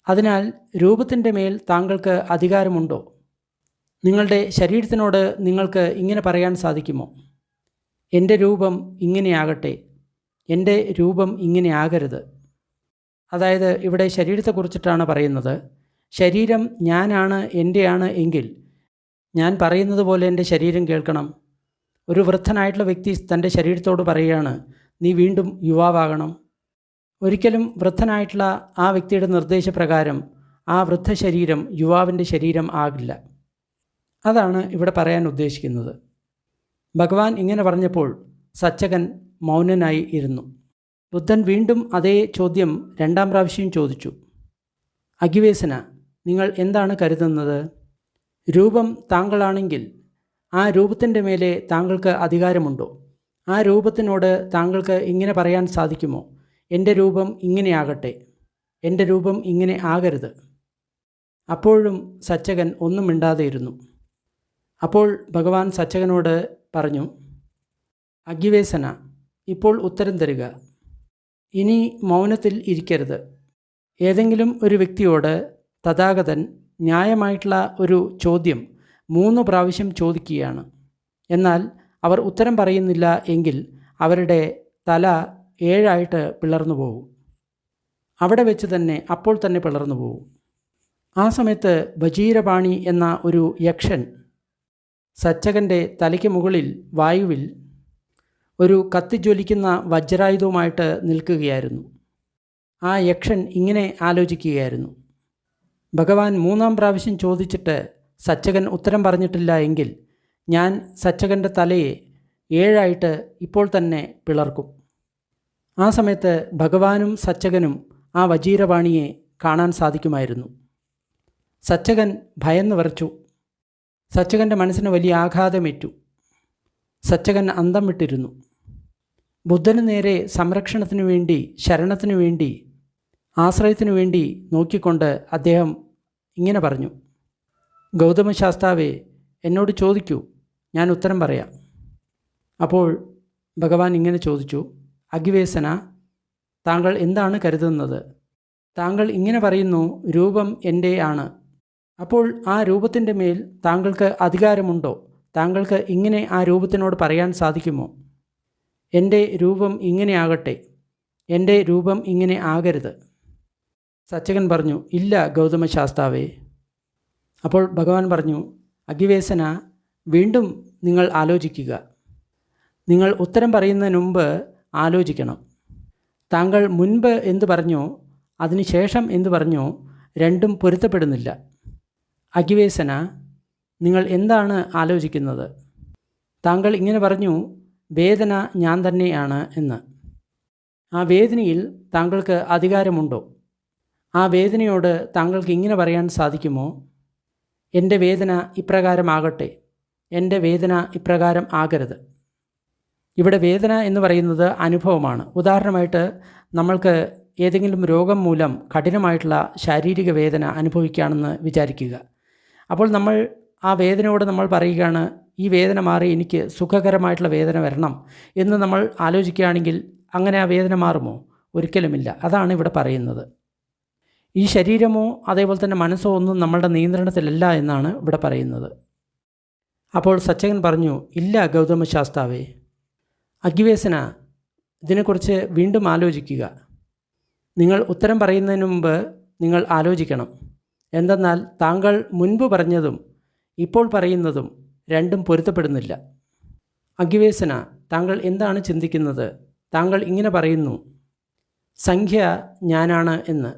[SPEAKER 1] അതിനാൽ രൂപത്തിൻ്റെ മേൽ താങ്കൾക്ക് അധികാരമുണ്ടോ? നിങ്ങളുടെ ശരീരത്തിനോട് നിങ്ങൾക്ക് ഇങ്ങനെ പറയാൻ സാധിക്കുമോ? എൻ്റെ രൂപം ഇങ്ങനെയാകട്ടെ, എൻ്റെ രൂപം ഇങ്ങനെ ആകരുത്. അതായത് ഇവിടെ ശരീരത്തെക്കുറിച്ചിട്ടാണ് പറയുന്നത്. ശരീരം ഞാനാണ്, എൻ്റെയാണ് എങ്കിൽ ഞാൻ പറയുന്നത് പോലെ എൻ്റെ ശരീരം കേൾക്കണം. ഒരു വൃദ്ധനായിട്ടുള്ള വ്യക്തി തൻ്റെ ശരീരത്തോട് പറയുകയാണ്, നീ വീണ്ടും യുവാവാകണം. ഒരിക്കലും വൃദ്ധനായിട്ടുള്ള ആ വ്യക്തിയുടെ നിർദ്ദേശപ്രകാരം ആ വൃദ്ധ ശരീരം യുവാവിൻ്റെ ശരീരം ആകില്ല. അതാണ് ഇവിടെ പറയാൻ ഉദ്ദേശിക്കുന്നത്. ഭഗവാൻ ഇങ്ങനെ പറഞ്ഞപ്പോൾ സച്ചകൻ മൗനനായി ഇരുന്നു. ബുദ്ധൻ വീണ്ടും അതേ ചോദ്യം രണ്ടാം പ്രാവശ്യം ചോദിച്ചു. അഗ്നിവേശന, നിങ്ങൾ എന്താണ് കരുതുന്നത്? രൂപം താങ്കളാണെങ്കിൽ ആ രൂപത്തിൻ്റെ മേലെ താങ്കൾക്ക് അധികാരമുണ്ടോ? ആ രൂപത്തിനോട് താങ്കൾക്ക് ഇങ്ങനെ പറയാൻ സാധിക്കുമോ? എൻ്റെ രൂപം ഇങ്ങനെയാകട്ടെ, എൻ്റെ രൂപം ഇങ്ങനെ ആകരുത്. അപ്പോഴും സച്ചകൻ ഒന്നും മിണ്ടാതെ ഇരുന്നു. അപ്പോൾ ഭഗവാൻ സച്ചകനോട് പറഞ്ഞു, അഗ്നിവേശന, ഇപ്പോൾ ഉത്തരം തരിക. ഇനി മൗനത്തിൽ ഇരിക്കരുത്. ഏതെങ്കിലും ഒരു വ്യക്തിയോട് തഥാഗതൻ ന്യായമായിട്ടുള്ള ഒരു ചോദ്യം 3 പ്രാവശ്യം ചോദിക്കുകയാണ്. എന്നാൽ അവർ ഉത്തരം പറയുന്നില്ല എങ്കിൽ അവരുടെ തല 7 പിളർന്നു പോകും. അവിടെ വെച്ച് തന്നെ അപ്പോൾ തന്നെ പിളർന്നു പോകും. ആ സമയത്ത് വജീരപാണി എന്ന ഒരു യക്ഷൻ സച്ചകൻ്റെ തലയ്ക്ക് മുകളിൽ വായുവിൽ ഒരു കത്തിജ്വലിക്കുന്ന വജ്രായുധവുമായിട്ട് നിൽക്കുകയായിരുന്നു. ആ യക്ഷൻ ഇങ്ങനെ ആലോചിക്കുകയായിരുന്നു, ഭഗവാൻ 3-ാം പ്രാവശ്യം ചോദിച്ചിട്ട് സച്ചകൻ ഉത്തരം പറഞ്ഞിട്ടില്ല എങ്കിൽ ഞാൻ സച്ചകൻ്റെ തലയെ 7 ഇപ്പോൾ തന്നെ പിളർക്കും. ആ സമയത്ത് ഭഗവാനും സച്ചകനും ആ വജീരവാണിയെ കാണാൻ സാധിക്കുമായിരുന്നു. സച്ചകൻ ഭയന്ന് വിറച്ചു. സച്ചകൻ്റെ മനസ്സിന് വലിയ ആഘാതമേറ്റു. സച്ചകൻ അന്തം വിട്ടിരുന്നു. ബുദ്ധന് നേരെ സംരക്ഷണത്തിനു വേണ്ടി, ശരണത്തിനു വേണ്ടി, ആശ്രയത്തിനു വേണ്ടി നോക്കിക്കൊണ്ട് അദ്ദേഹം ഇങ്ങനെ പറഞ്ഞു, ഗൗതമശാസ്താവേ, എന്നോട് ചോദിക്കൂ, ഞാൻ ഉത്തരം പറയാം. അപ്പോൾ ഭഗവാൻ ഇങ്ങനെ ചോദിച്ചു, അഗ്നിവേശന, താങ്കൾ എന്താണ് കരുതുന്നത്? താങ്കൾ ഇങ്ങനെ പറയുന്നു, രൂപം എൻ്റെ ആണ്. അപ്പോൾ ആ രൂപത്തിൻ്റെ മേൽ താങ്കൾക്ക് അധികാരമുണ്ടോ? താങ്കൾക്ക് ഇങ്ങനെ ആ രൂപത്തിനോട് പറയാൻ സാധിക്കുമോ? എൻ്റെ രൂപം ഇങ്ങനെ ആകട്ടെ, എൻ്റെ രൂപം ഇങ്ങനെ ആകരുത്. സച്ചകൻ പറഞ്ഞു, ഇല്ല ഗൗതമശാസ്താവേ. അപ്പോൾ ഭഗവാൻ പറഞ്ഞു, അഗ്നിവേശന, വീണ്ടും നിങ്ങൾ ആലോചിക്കുക. നിങ്ങൾ ഉത്തരം പറയുന്നതിന് മുമ്പ് ആലോചിക്കണം. താങ്കൾ മുൻപ് എന്ത് പറഞ്ഞോ അതിനുശേഷം എന്ത് പറഞ്ഞോ രണ്ടും പൊരുത്തപ്പെടുന്നില്ല. അഗ്നിവേശന, നിങ്ങൾ എന്താണ് ആലോചിക്കുന്നത്? താങ്കൾ ഇങ്ങനെ പറഞ്ഞു, വേദന ഞാൻ തന്നെയാണ് എന്ന്. ആ വേദനയിൽ താങ്കൾക്ക് അധികാരമുണ്ടോ? ആ വേദനയോട് താങ്കൾക്ക് ഇങ്ങനെ പറയാൻ സാധിക്കുമോ, എൻ്റെ വേദന ഇപ്രകാരമാകട്ടെ, എൻ്റെ വേദന ഇപ്രകാരം ആകരുത്? ഇവിടെ വേദന എന്ന് പറയുന്നത് അനുഭവമാണ്. ഉദാഹരണമായിട്ട് നമ്മൾക്ക് ഏതെങ്കിലും രോഗം മൂലം കഠിനമായിട്ടുള്ള ശാരീരിക വേദന അനുഭവിക്കുകയാണെന്ന് വിചാരിക്കുക. അപ്പോൾ നമ്മൾ ആ വേദനയോട് നമ്മൾ പറയുകയാണ്, ഈ വേദന മാറി എനിക്ക് സുഖകരമായിട്ടുള്ള വേദന വരണം എന്ന് നമ്മൾ ആലോചിക്കുകയാണെങ്കിൽ അങ്ങനെ ആ വേദന മാറുമോ? ഒരിക്കലുമില്ല. അതാണ് ഇവിടെ പറയുന്നത്. ഈ ശരീരമോ അതേപോലെ തന്നെ മനസ്സോ ഒന്നും നമ്മളുടെ നിയന്ത്രണത്തിലല്ല എന്നാണ് ഇവിടെ പറയുന്നത്. അപ്പോൾ സച്ചകൻ പറഞ്ഞു, ഇല്ല ഗൗതമശാസ്താവേ. അഗ്നിവേശന, ഇതിനെക്കുറിച്ച് വീണ്ടും ആലോചിക്കുക. നിങ്ങൾ ഉത്തരം പറയുന്നതിന് മുമ്പ് നിങ്ങൾ ആലോചിക്കണം. എന്തെന്നാൽ താങ്കൾ മുൻപ് പറഞ്ഞതും ഇപ്പോൾ പറയുന്നതും രണ്ടും പൊരുത്തപ്പെടുന്നില്ല. അഗ്നിവേശന, താങ്കൾ എന്താണ് ചിന്തിക്കുന്നത്? താങ്കൾ ഇങ്ങനെ പറയുന്നു, സംഖ്യ ഞാനാണ് എന്ന്.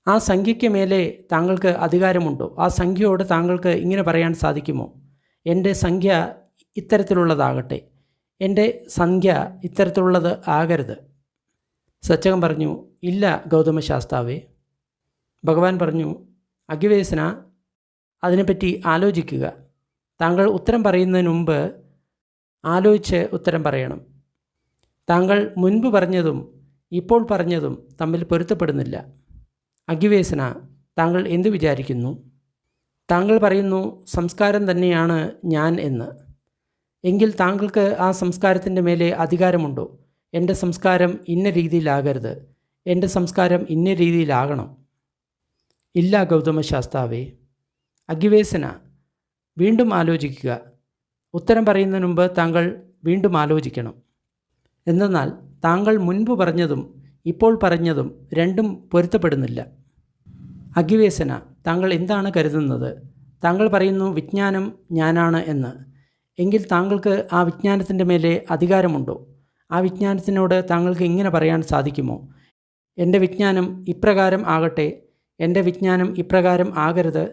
[SPEAKER 1] ആ സംഖ്യയ്ക്ക് മേലെ താങ്കൾക്ക് അധികാരമുണ്ടോ? ആ സംഖ്യയോട് താങ്കൾക്ക് ഇങ്ങനെ പറയാൻ സാധിക്കുമോ, എൻ്റെ സംഖ്യ ഇത്തരത്തിലുള്ളതാകട്ടെ, എൻ്റെ സംഖ്യ ഇത്തരത്തിലുള്ളത് ആകരുത്? സച്ചകൻ പറഞ്ഞു, ഇല്ല ഗൗതമശാസ്താവേ. ഭഗവാൻ പറഞ്ഞു, അഗ്നിവേശന, അതിനെപ്പറ്റി ആലോചിക്കുക. താങ്കൾ ഉത്തരം പറയുന്നതിന് മുമ്പ് ആലോചിച്ച് ഉത്തരം പറയണം. താങ്കൾ മുൻപ് പറഞ്ഞതും ഇപ്പോൾ പറഞ്ഞതും തമ്മിൽ പൊരുത്തപ്പെടുന്നില്ല. അഗ്നിവേശന, താങ്കൾ എന്തു വിചാരിക്കുന്നു? താങ്കൾ പറയുന്നു സംസ്കാരം തന്നെയാണ് ഞാൻ എന്ന്. എങ്കിൽ താങ്കൾക്ക് ആ സംസ്കാരത്തിൻ്റെ മേലെ അധികാരമുണ്ടോ? എൻ്റെ സംസ്കാരം ഇന്ന രീതിയിലാകരുത്, എൻ്റെ സംസ്കാരം ഇന്ന രീതിയിലാകണം. ഇല്ല ഗൗതമശാസ്താവേ. അഗ്നിവേശന, വീണ്ടും ആലോചിക്കുക. ഉത്തരം പറയുന്നതിന് മുമ്പ് താങ്കൾ വീണ്ടും ആലോചിക്കണം. എന്തെന്നാൽ താങ്കൾ മുൻപ് പറഞ്ഞതും ഇപ്പോൾ പറഞ്ഞതും രണ്ടും പൊരുത്തപ്പെടുന്നില്ല. അഗ്നിവേശന, താങ്കൾ എന്താണ് കരുതുന്നത്? താങ്കൾ പറയുന്നു വിജ്ഞാനം ഞാനാണ് എന്ന്. എങ്കിൽ താങ്കൾക്ക് ആ വിജ്ഞാനത്തിൻ്റെ മേലെ അധികാരമുണ്ടോ? ആ വിജ്ഞാനത്തിനോട് താങ്കൾക്ക് ഇങ്ങനെ പറയാൻ സാധിക്കുമോ, എൻ്റെ വിജ്ഞാനം ഇപ്രകാരം ആകട്ടെ, എൻ്റെ വിജ്ഞാനം ഇപ്രകാരം ആകരുത്?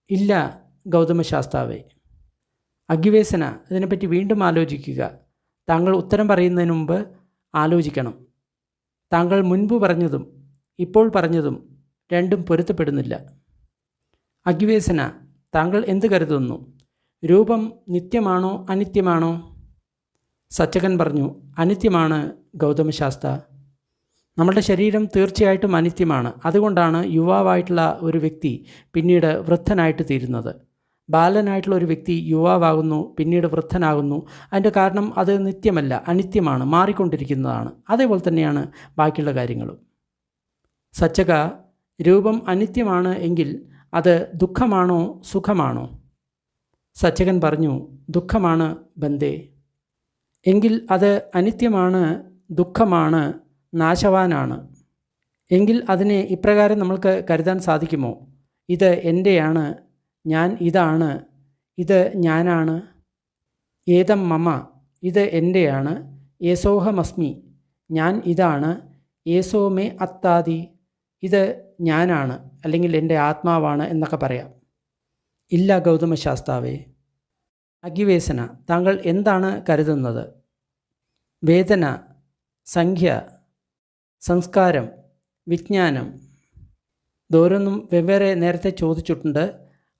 [SPEAKER 1] ഇല്ല ഗൗതമശാസ്താവേ. അഗ്നിവേശന, ഇതിനെപ്പറ്റി വീണ്ടും ആലോചിക്കുക. താങ്കൾ ഉത്തരം പറയുന്നതിന് മുമ്പ് ആലോചിക്കണം. താങ്കൾ മുൻപ് പറഞ്ഞതും ഇപ്പോൾ പറഞ്ഞതും രണ്ടും പൊരുത്തപ്പെടുന്നില്ല. അഗ്നിവേശന, താങ്കൾ എന്ത് കരുതുന്നു? രൂപം നിത്യമാണോ അനിത്യമാണോ? സച്ചകൻ പറഞ്ഞു, അനിത്യമാണ് ഗൗതമശാസ്ത. നമ്മുടെ ശരീരം തീർച്ചയായിട്ടും അനിത്യമാണ്. അതുകൊണ്ടാണ് യുവാവായിട്ടുള്ള ഒരു വ്യക്തി പിന്നീട് വൃദ്ധനായിട്ട് തീരുന്നത്. ബാലനായിട്ടുള്ള ഒരു വ്യക്തി യുവാവാകുന്നു, പിന്നീട് വൃദ്ധനാകുന്നു. അതിൻ്റെ കാരണം അത് നിത്യമല്ല, അനിത്യമാണ്, മാറിക്കൊണ്ടിരിക്കുന്നതാണ്. അതേപോലെ തന്നെയാണ് ബാക്കിയുള്ള കാര്യങ്ങളും. സച്ചക, രൂപം അനിത്യമാണ് എങ്കിൽ അത് ദുഃഖമാണോ സുഖമാണോ? സച്ചകൻ പറഞ്ഞു, ദുഃഖമാണ് ബന്ദേ. എങ്കിൽ അത് അനിത്യമാണ്, ദുഃഖമാണ്, നാശവാനാണ്. എങ്കിൽ അതിനെ ഇപ്രകാരം നമ്മൾക്ക് കരുതാൻ സാധിക്കുമോ? ഇത് എൻ്റെയാണ്, ഞാൻ ഇതാണ്, ഇത് ഞാനാണ്. ഏതം മമ, ഇത് എൻ്റെയാണ്. ഏസോഹമസ്മി, ഞാൻ ഇതാണ്. ഏസോമേ അത്താതി, ഇത് ഞാനാണ്, അല്ലെങ്കിൽ എൻ്റെ ആത്മാവാണ് എന്നൊക്കെ പറയാം. ഇല്ല ഗൗതമശാസ്താവേ. അഗ്നിവേശന, താങ്കൾ എന്താണ് കരുതുന്നത്? വേദന, സംഖ്യ, സംസ്കാരം, വിജ്ഞാനം, ഇതോരോന്നും വെവ്വേറെ നേരത്തെ ചോദിച്ചിട്ടുണ്ട്.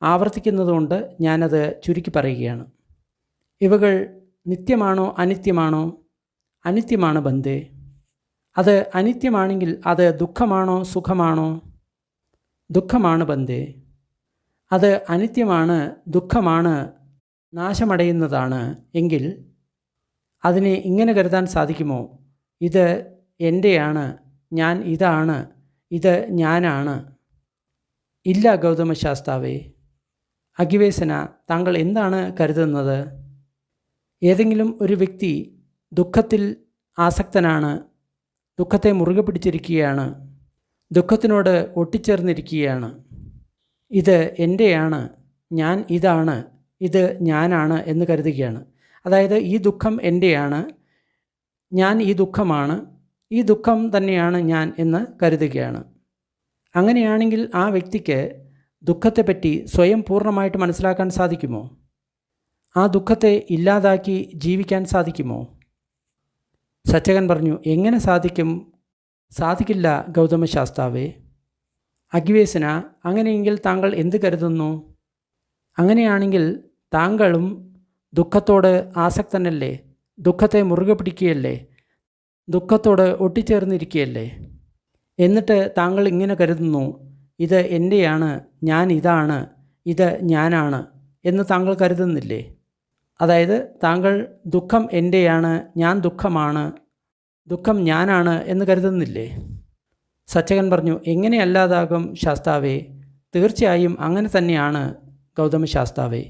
[SPEAKER 1] ആവർത്തിക്കുന്നതുകൊണ്ട് ഞാനത് ചുരുക്കി പറയുകയാണ്. ഇവകൾ നിത്യമാണോ അനിത്യമാണോ? അനിത്യമാണ് ബന്ധേ. അത് അനിത്യമാണെങ്കിൽ അത് ദുഃഖമാണോ സുഖമാണോ? ദുഃഖമാണ് ബന്ധേ. അത് അനിത്യമാണ്, ദുഃഖമാണ്, നാശമടയുന്നതാണ് എങ്കിൽ അതിനെ ഇങ്ങനെ കരുതാൻ സാധിക്കുമോ? ഇത് എൻ്റെയാണ്, ഞാൻ ഇതാണ്, ഇത് ഞാനാണ്. ഇല്ല ഗൗതമശാസ്താവേ. അഗ്നിവേശന, താങ്കൾ എന്താണ് കരുതുന്നത്? ഏതെങ്കിലും ഒരു വ്യക്തി ദുഃഖത്തിൽ ആസക്തനാണ്, ദുഃഖത്തെ മുറുകെ പിടിച്ചിരിക്കുകയാണ്, ദുഃഖത്തിനോട് ഒട്ടിച്ചേർന്നിരിക്കുകയാണ്. ഇത് എൻ്റെയാണ്, ഞാൻ ഇതാണ്, ഇത് ഞാനാണ് എന്ന് കരുതുകയാണ്. അതായത് ഈ ദുഃഖം എൻ്റെയാണ്, ഞാൻ ഈ ദുഃഖമാണ്, ഈ ദുഃഖം തന്നെയാണ് ഞാൻ എന്ന് കരുതുകയാണ്. അങ്ങനെയാണെങ്കിൽ ആ വ്യക്തിക്ക് ദുഃഖത്തെപ്പറ്റി സ്വയം പൂർണ്ണമായിട്ട് മനസ്സിലാക്കാൻ സാധിക്കുമോ? ആ ദുഃഖത്തെ ഇല്ലാതാക്കി ജീവിക്കാൻ സാധിക്കുമോ? സച്ചകൻ പറഞ്ഞു, എങ്ങനെ സാധിക്കും? സാധിക്കില്ല ഗൗതമശാസ്താവേ. അഗ്നിവേശന, അങ്ങനെയെങ്കിൽ താങ്കൾ എന്ത് കരുതുന്നു? അങ്ങനെയാണെങ്കിൽ താങ്കളും ദുഃഖത്തോട് ആസക്തനല്ലേ? ദുഃഖത്തെ മുറുകെ പിടിക്കുകയല്ലേ? ദുഃഖത്തോട് ഒട്ടിച്ചേർന്നിരിക്കുകയല്ലേ? എന്നിട്ട് താങ്കൾ ഇങ്ങനെ കരുതുന്നു, ഇത് എൻ്റെയാണ്, ഞാൻ ഇതാണ്, ഇത് ഞാനാണ് എന്ന് താങ്കൾ കരുതുന്നില്ലേ? അതായത് താങ്കൾ ദുഃഖം എൻ്റെയാണ്, ഞാൻ ദുഃഖമാണ്, ദുഃഖം ഞാനാണ് എന്ന് കരുതുന്നില്ലേ? സച്ചകൻ പറഞ്ഞു, എങ്ങനെയല്ലാതാകും ശാസ്താവേ? തീർച്ചയായും അങ്ങനെ തന്നെയാണ് ഗൗതമശാസ്താവേ.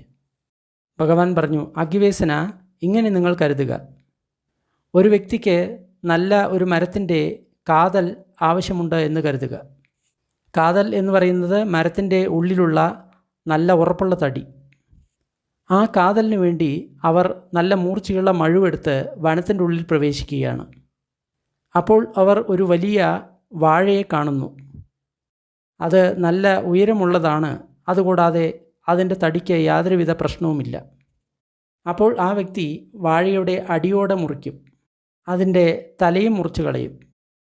[SPEAKER 1] ഭഗവാൻ പറഞ്ഞു, അഗ്നിവേശന, ഇങ്ങനെ നിങ്ങൾ കരുതുക. ഒരു വ്യക്തിക്ക് നല്ല ഒരു മരത്തിൻ്റെ കാതൽ ആവശ്യമുണ്ട് എന്ന് കരുതുക. കാതൽ എന്ന് പറയുന്നത് മരത്തിൻ്റെ ഉള്ളിലുള്ള നല്ല ഉറപ്പുള്ള തടി. ആ കാതലിന് വേണ്ടി അവർ നല്ല മൂർച്ചയുള്ള മഴുവെടുത്ത് വനത്തിൻ്റെ ഉള്ളിൽ പ്രവേശിക്കുകയാണ്. അപ്പോൾ അവർ ഒരു വലിയ വാഴയെ കാണുന്നു. അത് നല്ല ഉയരമുള്ളതാണ്. അതുകൂടാതെ അതിൻ്റെ തടിക്ക് യാതൊരുവിധ പ്രശ്നവുമില്ല. അപ്പോൾ ആ വ്യക്തി വാഴയുടെ അടിയോടെ മുറിക്കും, അതിൻ്റെ തലയും മുറിച്ച് കളയും.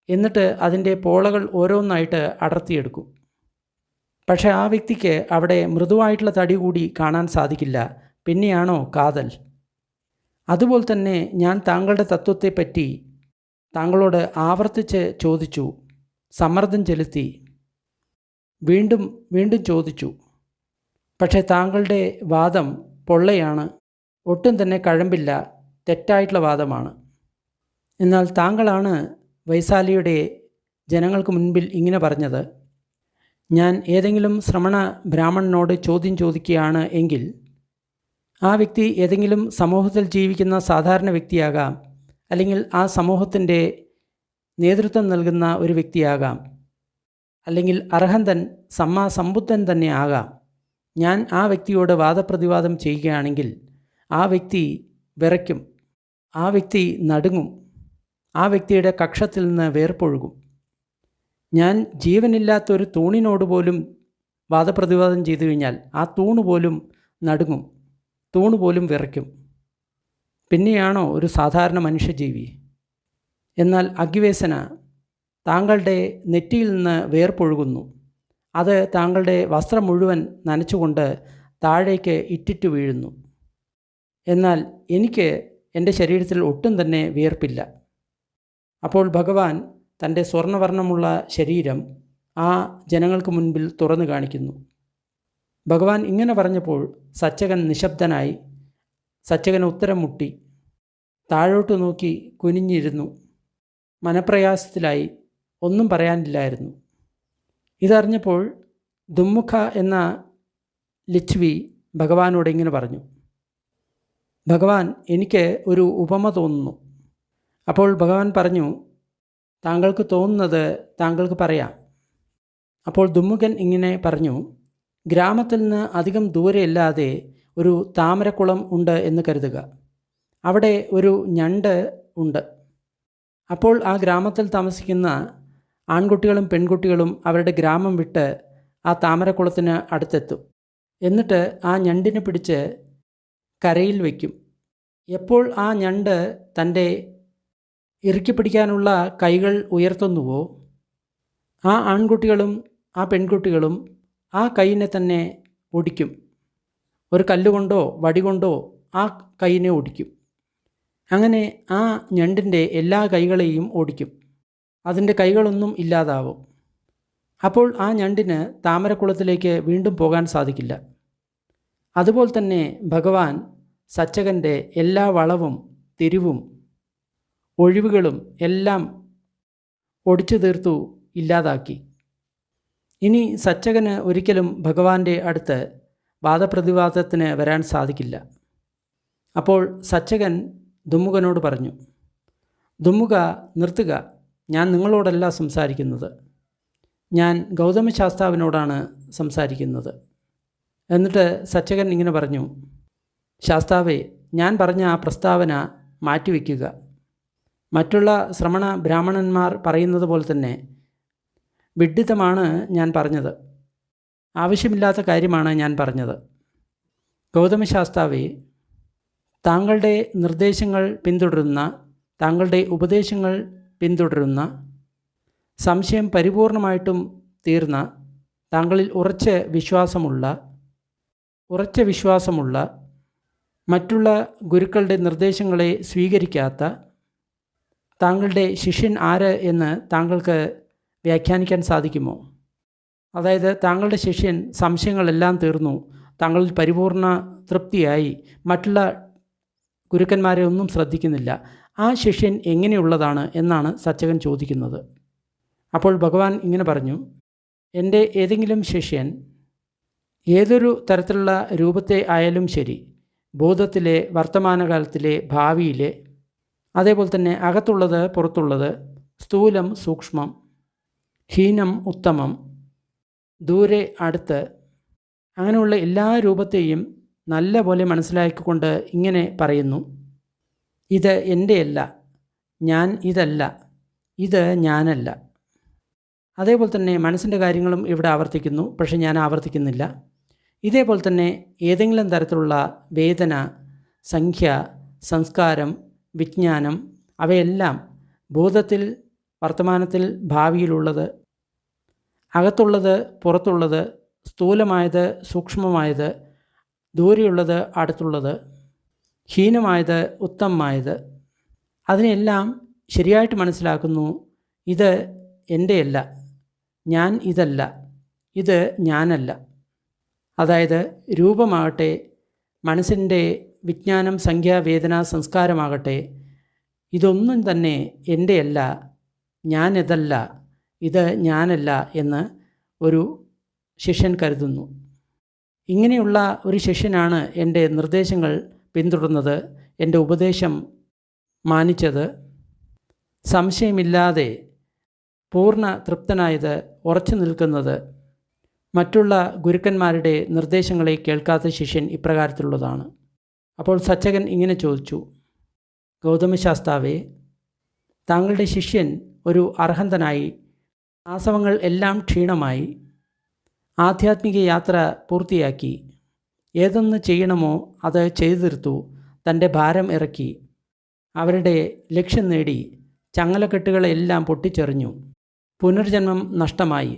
[SPEAKER 1] എന്നിട്ട് അതിൻ്റെ പോളകൾ ഓരോന്നായിട്ട് അടർത്തിയെടുക്കും. പക്ഷേ ആ വ്യക്തിക്ക് അവിടെ മൃദുവായിട്ടുള്ള തടി കൂടി കാണാൻ സാധിക്കില്ല. പിന്നെയാണോ കാതൽ? അതുപോലെ തന്നെ ഞാൻ താങ്കളുടെ തത്വത്തെപ്പറ്റി താങ്കളോട് ആവർത്തിച്ച് ചോദിച്ചു, സമ്മർദ്ദം ചെലുത്തി, വീണ്ടും വീണ്ടും ചോദിച്ചു. പക്ഷേ താങ്കളുടെ വാദം പൊള്ളയാണ്, ഒട്ടും തന്നെ കഴമ്പില്ല, തെറ്റായിട്ടുള്ള വാദമാണ്. എന്നാൽ താങ്കളാണ് വൈശാലിയുടെ ജനങ്ങൾക്ക് മുൻപിൽ ഇങ്ങനെ പറഞ്ഞത്. ഞാൻ ഏതെങ്കിലും ശ്രമണ ബ്രാഹ്മണനോട് ചോദ്യം ചോദിക്കുകയാണ് എങ്കിൽ ആ വ്യക്തി ഏതെങ്കിലും സമൂഹത്തിൽ ജീവിക്കുന്ന സാധാരണ വ്യക്തിയാകാം, അല്ലെങ്കിൽ ആ സമൂഹത്തിൻ്റെ നേതൃത്വം നൽകുന്ന ഒരു വ്യക്തിയാകാം, അല്ലെങ്കിൽ അർഹന്തൻ സമ്മാസമ്പുദ്ധൻ തന്നെ ആകാം. ഞാൻ ആ വ്യക്തിയോട് വാദപ്രതിവാദം ചെയ്യുകയാണെങ്കിൽ ആ വ്യക്തി വിറയ്ക്കും, ആ വ്യക്തി നടുങ്ങും, ആ വ്യക്തിയുടെ കക്ഷത്തിൽ നിന്ന് വേർപ്പൊഴുകും. ഞാൻ ജീവനില്ലാത്തൊരു തൂണിനോട് പോലും വാദപ്രതിവാദം ചെയ്തു കഴിഞ്ഞാൽ ആ തൂണ് പോലും നടുങ്ങും, തൂണ് പോലും വിറയ്ക്കും. പിന്നെയാണോ ഒരു സാധാരണ മനുഷ്യജീവി? എന്നാൽ അഗ്വേസന താങ്കളുടെ നെറ്റിയിൽ നിന്ന് വേർപ്പൊഴുകുന്നു. അത് താങ്കളുടെ വസ്ത്രം മുഴുവൻ നനച്ചുകൊണ്ട് താഴേക്ക് ഇറ്റിറ്റ് വീഴുന്നു. എന്നാൽ എനിക്ക് എൻ്റെ ശരീരത്തിൽ ഒട്ടും തന്നെ വിയർപ്പില്ല. അപ്പോൾ ഭഗവാൻ തൻ്റെ സ്വർണ്ണവർണ്ണമുള്ള ശരീരം ആ ജനങ്ങൾക്ക് മുൻപിൽ തുറന്നു കാണിക്കുന്നു. ഭഗവാൻ ഇങ്ങനെ പറഞ്ഞപ്പോൾ സച്ചകൻ നിശബ്ദനായി. സച്ചകൻ ഉത്തരം മുട്ടി, താഴോട്ട് നോക്കി കുനിഞ്ഞിരുന്നു. മനപ്രയാസത്തിലായി, ഒന്നും പറയാനില്ലായിരുന്നു. ഇതറിഞ്ഞപ്പോൾ ദുമ്മുഖ എന്ന ലിച്ഛവി ഭഗവാനോട് ഇങ്ങനെ പറഞ്ഞു, ഭഗവാൻ, എനിക്ക് ഒരു ഉപമ തോന്നുന്നു. അപ്പോൾ ഭഗവാൻ പറഞ്ഞു, താങ്കൾക്ക് തോന്നുന്നത് താങ്കൾക്ക് പറയാം. അപ്പോൾ ദുമ്മുഖൻ ഇങ്ങനെ പറഞ്ഞു, ഗ്രാമത്തിൽ നിന്ന് അധികം ദൂരെയല്ലാതെ ഒരു താമരക്കുളം ഉണ്ട് എന്ന് കരുതുക. അവിടെ ഒരു ഞണ്ട് ഉണ്ട്. അപ്പോൾ ആ ഗ്രാമത്തിൽ താമസിക്കുന്ന ആൺകുട്ടികളും പെൺകുട്ടികളും അവരുടെ ഗ്രാമം വിട്ട് ആ താമരക്കുളത്തിന് അടുത്തെത്തും. എന്നിട്ട് ആ ഞണ്ടിനെ പിടിച്ച് കരയിൽ വയ്ക്കും. എപ്പോൾ ആ ഞണ്ട് തൻ്റെ ഇറുക്കി പിടിക്കാനുള്ള കൈകൾ ഉയർത്തുന്നുവോ ആ ആൺകുട്ടികളും ആ പെൺകുട്ടികളും ആ കൈയിനെ തന്നെ ഒടിക്കും. ഒരു കല്ലുകൊണ്ടോ വടി കൊണ്ടോ ആ കൈയിനെ ഒടിക്കും. അങ്ങനെ ആ ഞണ്ടിൻ്റെ എല്ലാ കൈകളെയും ഓടിക്കും. അതിൻ്റെ കൈകളൊന്നും ഇല്ലാതാവും. അപ്പോൾ ആ ഞണ്ടിന് താമരക്കുളത്തിലേക്ക് വീണ്ടും പോകാൻ സാധിക്കില്ല. അതുപോലെ തന്നെ ഭഗവാൻ സച്ചകൻ്റെ എല്ലാ വളവും തിരിവും ഒഴിവുകളും എല്ലാം ഒടിച്ചു തീർത്തു, ഇല്ലാതാക്കി. ഇനി സച്ചകന് ഒരിക്കലും ഭഗവാന്റെ അടുത്ത് വാദപ്രതിവാദത്തിന് വരാൻ സാധിക്കില്ല. അപ്പോൾ സച്ചകൻ ദുമ്മുഖനോട് പറഞ്ഞു, ദുമ്മുഖ, നിർത്തുക, ഞാൻ നിങ്ങളോടല്ല സംസാരിക്കുന്നത്, ഞാൻ ഗൗതമശാസ്താവിനോടാണ് സംസാരിക്കുന്നത്. എന്നിട്ട് സച്ചകൻ ഇങ്ങനെ പറഞ്ഞു, ശാസ്താവേ, ഞാൻ പറഞ്ഞ ആ പ്രസ്താവന മാറ്റിവെക്കുക. മറ്റുള്ള ശ്രമണ ബ്രാഹ്മണന്മാർ പറയുന്നത് പോലെ തന്നെ വിഡ്ഢിത്തമാണ് ഞാൻ പറഞ്ഞത്, ആവശ്യമില്ലാത്ത കാര്യമാണ് ഞാൻ പറഞ്ഞത്. ഗൗതമശാസ്താവേ, താങ്കളുടെ നിർദ്ദേശങ്ങൾ പിന്തുടരുന്ന, താങ്കളുടെ ഉപദേശങ്ങൾ പിന്തുടരുന്ന, സംശയം പരിപൂർണമായിട്ടും തീർന്ന, താങ്കളിൽ ഉറച്ച വിശ്വാസമുള്ള മറ്റുള്ള ഗുരുക്കളുടെ നിർദ്ദേശങ്ങളെ സ്വീകരിക്കാത്ത താങ്കളുടെ ശിഷ്യൻ ആര് എന്ന് താങ്കൾക്ക് വ്യാഖ്യാനിക്കാൻ സാധിക്കുമോ? അതായത് താങ്കളുടെ ശിഷ്യൻ സംശയങ്ങളെല്ലാം തീർന്നു, താങ്കളിൽ പരിപൂർണ തൃപ്തിയായി, മറ്റുള്ള ഗുരുക്കന്മാരെ ഒന്നും ശ്രദ്ധിക്കുന്നില്ല. ആ ശിഷ്യൻ എങ്ങനെയുള്ളതാണ് എന്നാണ് സച്ചകൻ ചോദിക്കുന്നത്. അപ്പോൾ ഭഗവാൻ ഇങ്ങനെ പറഞ്ഞു, എൻ്റെ ഏതെങ്കിലും ശിഷ്യൻ ഏതൊരു തരത്തിലുള്ള രൂപത്തെ ആയാലും ശരി, ബോധത്തിലെ, വർത്തമാനകാലത്തിലെ, ഭാവിയിലെ, അതേപോലെ തന്നെ അകത്തുള്ളത് പുറത്തുള്ളത്, സ്ഥൂലം സൂക്ഷ്മം, ഹീനം ഉത്തമം, ദൂരെ, അടുത്ത്, അങ്ങനെയുള്ള എല്ലാ രൂപത്തെയും നല്ല പോലെ മനസ്സിലാക്കിക്കൊണ്ട് ഇങ്ങനെ പറയുന്നു: ഇത് എൻ്റെയല്ല, ഞാൻ ഇതല്ല, ഇത് ഞാനല്ല. അതേപോലെ തന്നെ മനസ്സിൻ്റെ കാര്യങ്ങളും ഇവിടെ ആവർത്തിക്കുന്നു, പക്ഷെ ഞാൻ ആവർത്തിക്കുന്നില്ല. ഇതേപോലെ തന്നെ ഏതെങ്കിലും തരത്തിലുള്ള വേദന, സംഖ്യ, സംസ്കാരം, വിജ്ഞാനം, അവയെല്ലാം ഭൂതത്തിൽ, വർത്തമാനത്തിൽ, ഭാവിയിലുള്ളത്, അകത്തുള്ളത്, പുറത്തുള്ളത്, സ്ഥൂലമായത്, സൂക്ഷ്മമായത്, ദൂരെയുള്ളത്, അടുത്തുള്ളത്, ഹീനമായത്, ഉത്തമമായത്, അതിനെല്ലാം ശരിയായിട്ട് മനസ്സിലാക്കുന്നു. ഇത് എൻ്റെയല്ല, ഞാൻ ഇതല്ല, ഇത് ഞാനല്ല. അതായത് രൂപമാകട്ടെ, മനസ്സിൻ്റെ വിജ്ഞാനം, സംഖ്യ, വേദന, സംസ്കാരമാകട്ടെ, ഇതൊന്നും തന്നെ എൻ്റെയല്ല, ഞാനിതല്ല, ഇത് ഞാനല്ല എന്ന് ഒരു ശിഷ്യൻ കരുതുന്നു. ഇങ്ങനെയുള്ള ഒരു ശിഷ്യനാണ് എൻ്റെ നിർദ്ദേശങ്ങൾ പിന്തുടർന്നത്, എൻ്റെ ഉപദേശം മാനിച്ചത്, സംശയമില്ലാതെ പൂർണ്ണ തൃപ്തനായത്, ഉറച്ചു നിൽക്കുന്നത്. മറ്റുള്ള ഗുരുക്കന്മാരുടെ നിർദ്ദേശങ്ങളെ കേൾക്കാത്ത ശിഷ്യൻ ഇപ്രകാരത്തിലുള്ളതാണ്. അപ്പോൾ സച്ചകൻ ഇങ്ങനെ ചോദിച്ചു: ഗൗതമശാസ്താവേ, താങ്കളുടെ ശിഷ്യൻ ഒരു അർഹന്തനായി, ആസവങ്ങൾ എല്ലാം ക്ഷീണമായി, ആധ്യാത്മിക യാത്ര പൂർത്തിയാക്കി, ഏതൊന്ന് ചെയ്യണമോ അത് ചെയ്തു തീർത്തു, തൻ്റെ ഭാരം ഇറക്കി, അവരുടെ ലക്ഷ്യം നേടി, ചങ്ങലക്കെട്ടുകളെല്ലാം പൊട്ടിച്ചെറിഞ്ഞു, പുനർജന്മം നഷ്ടമായി,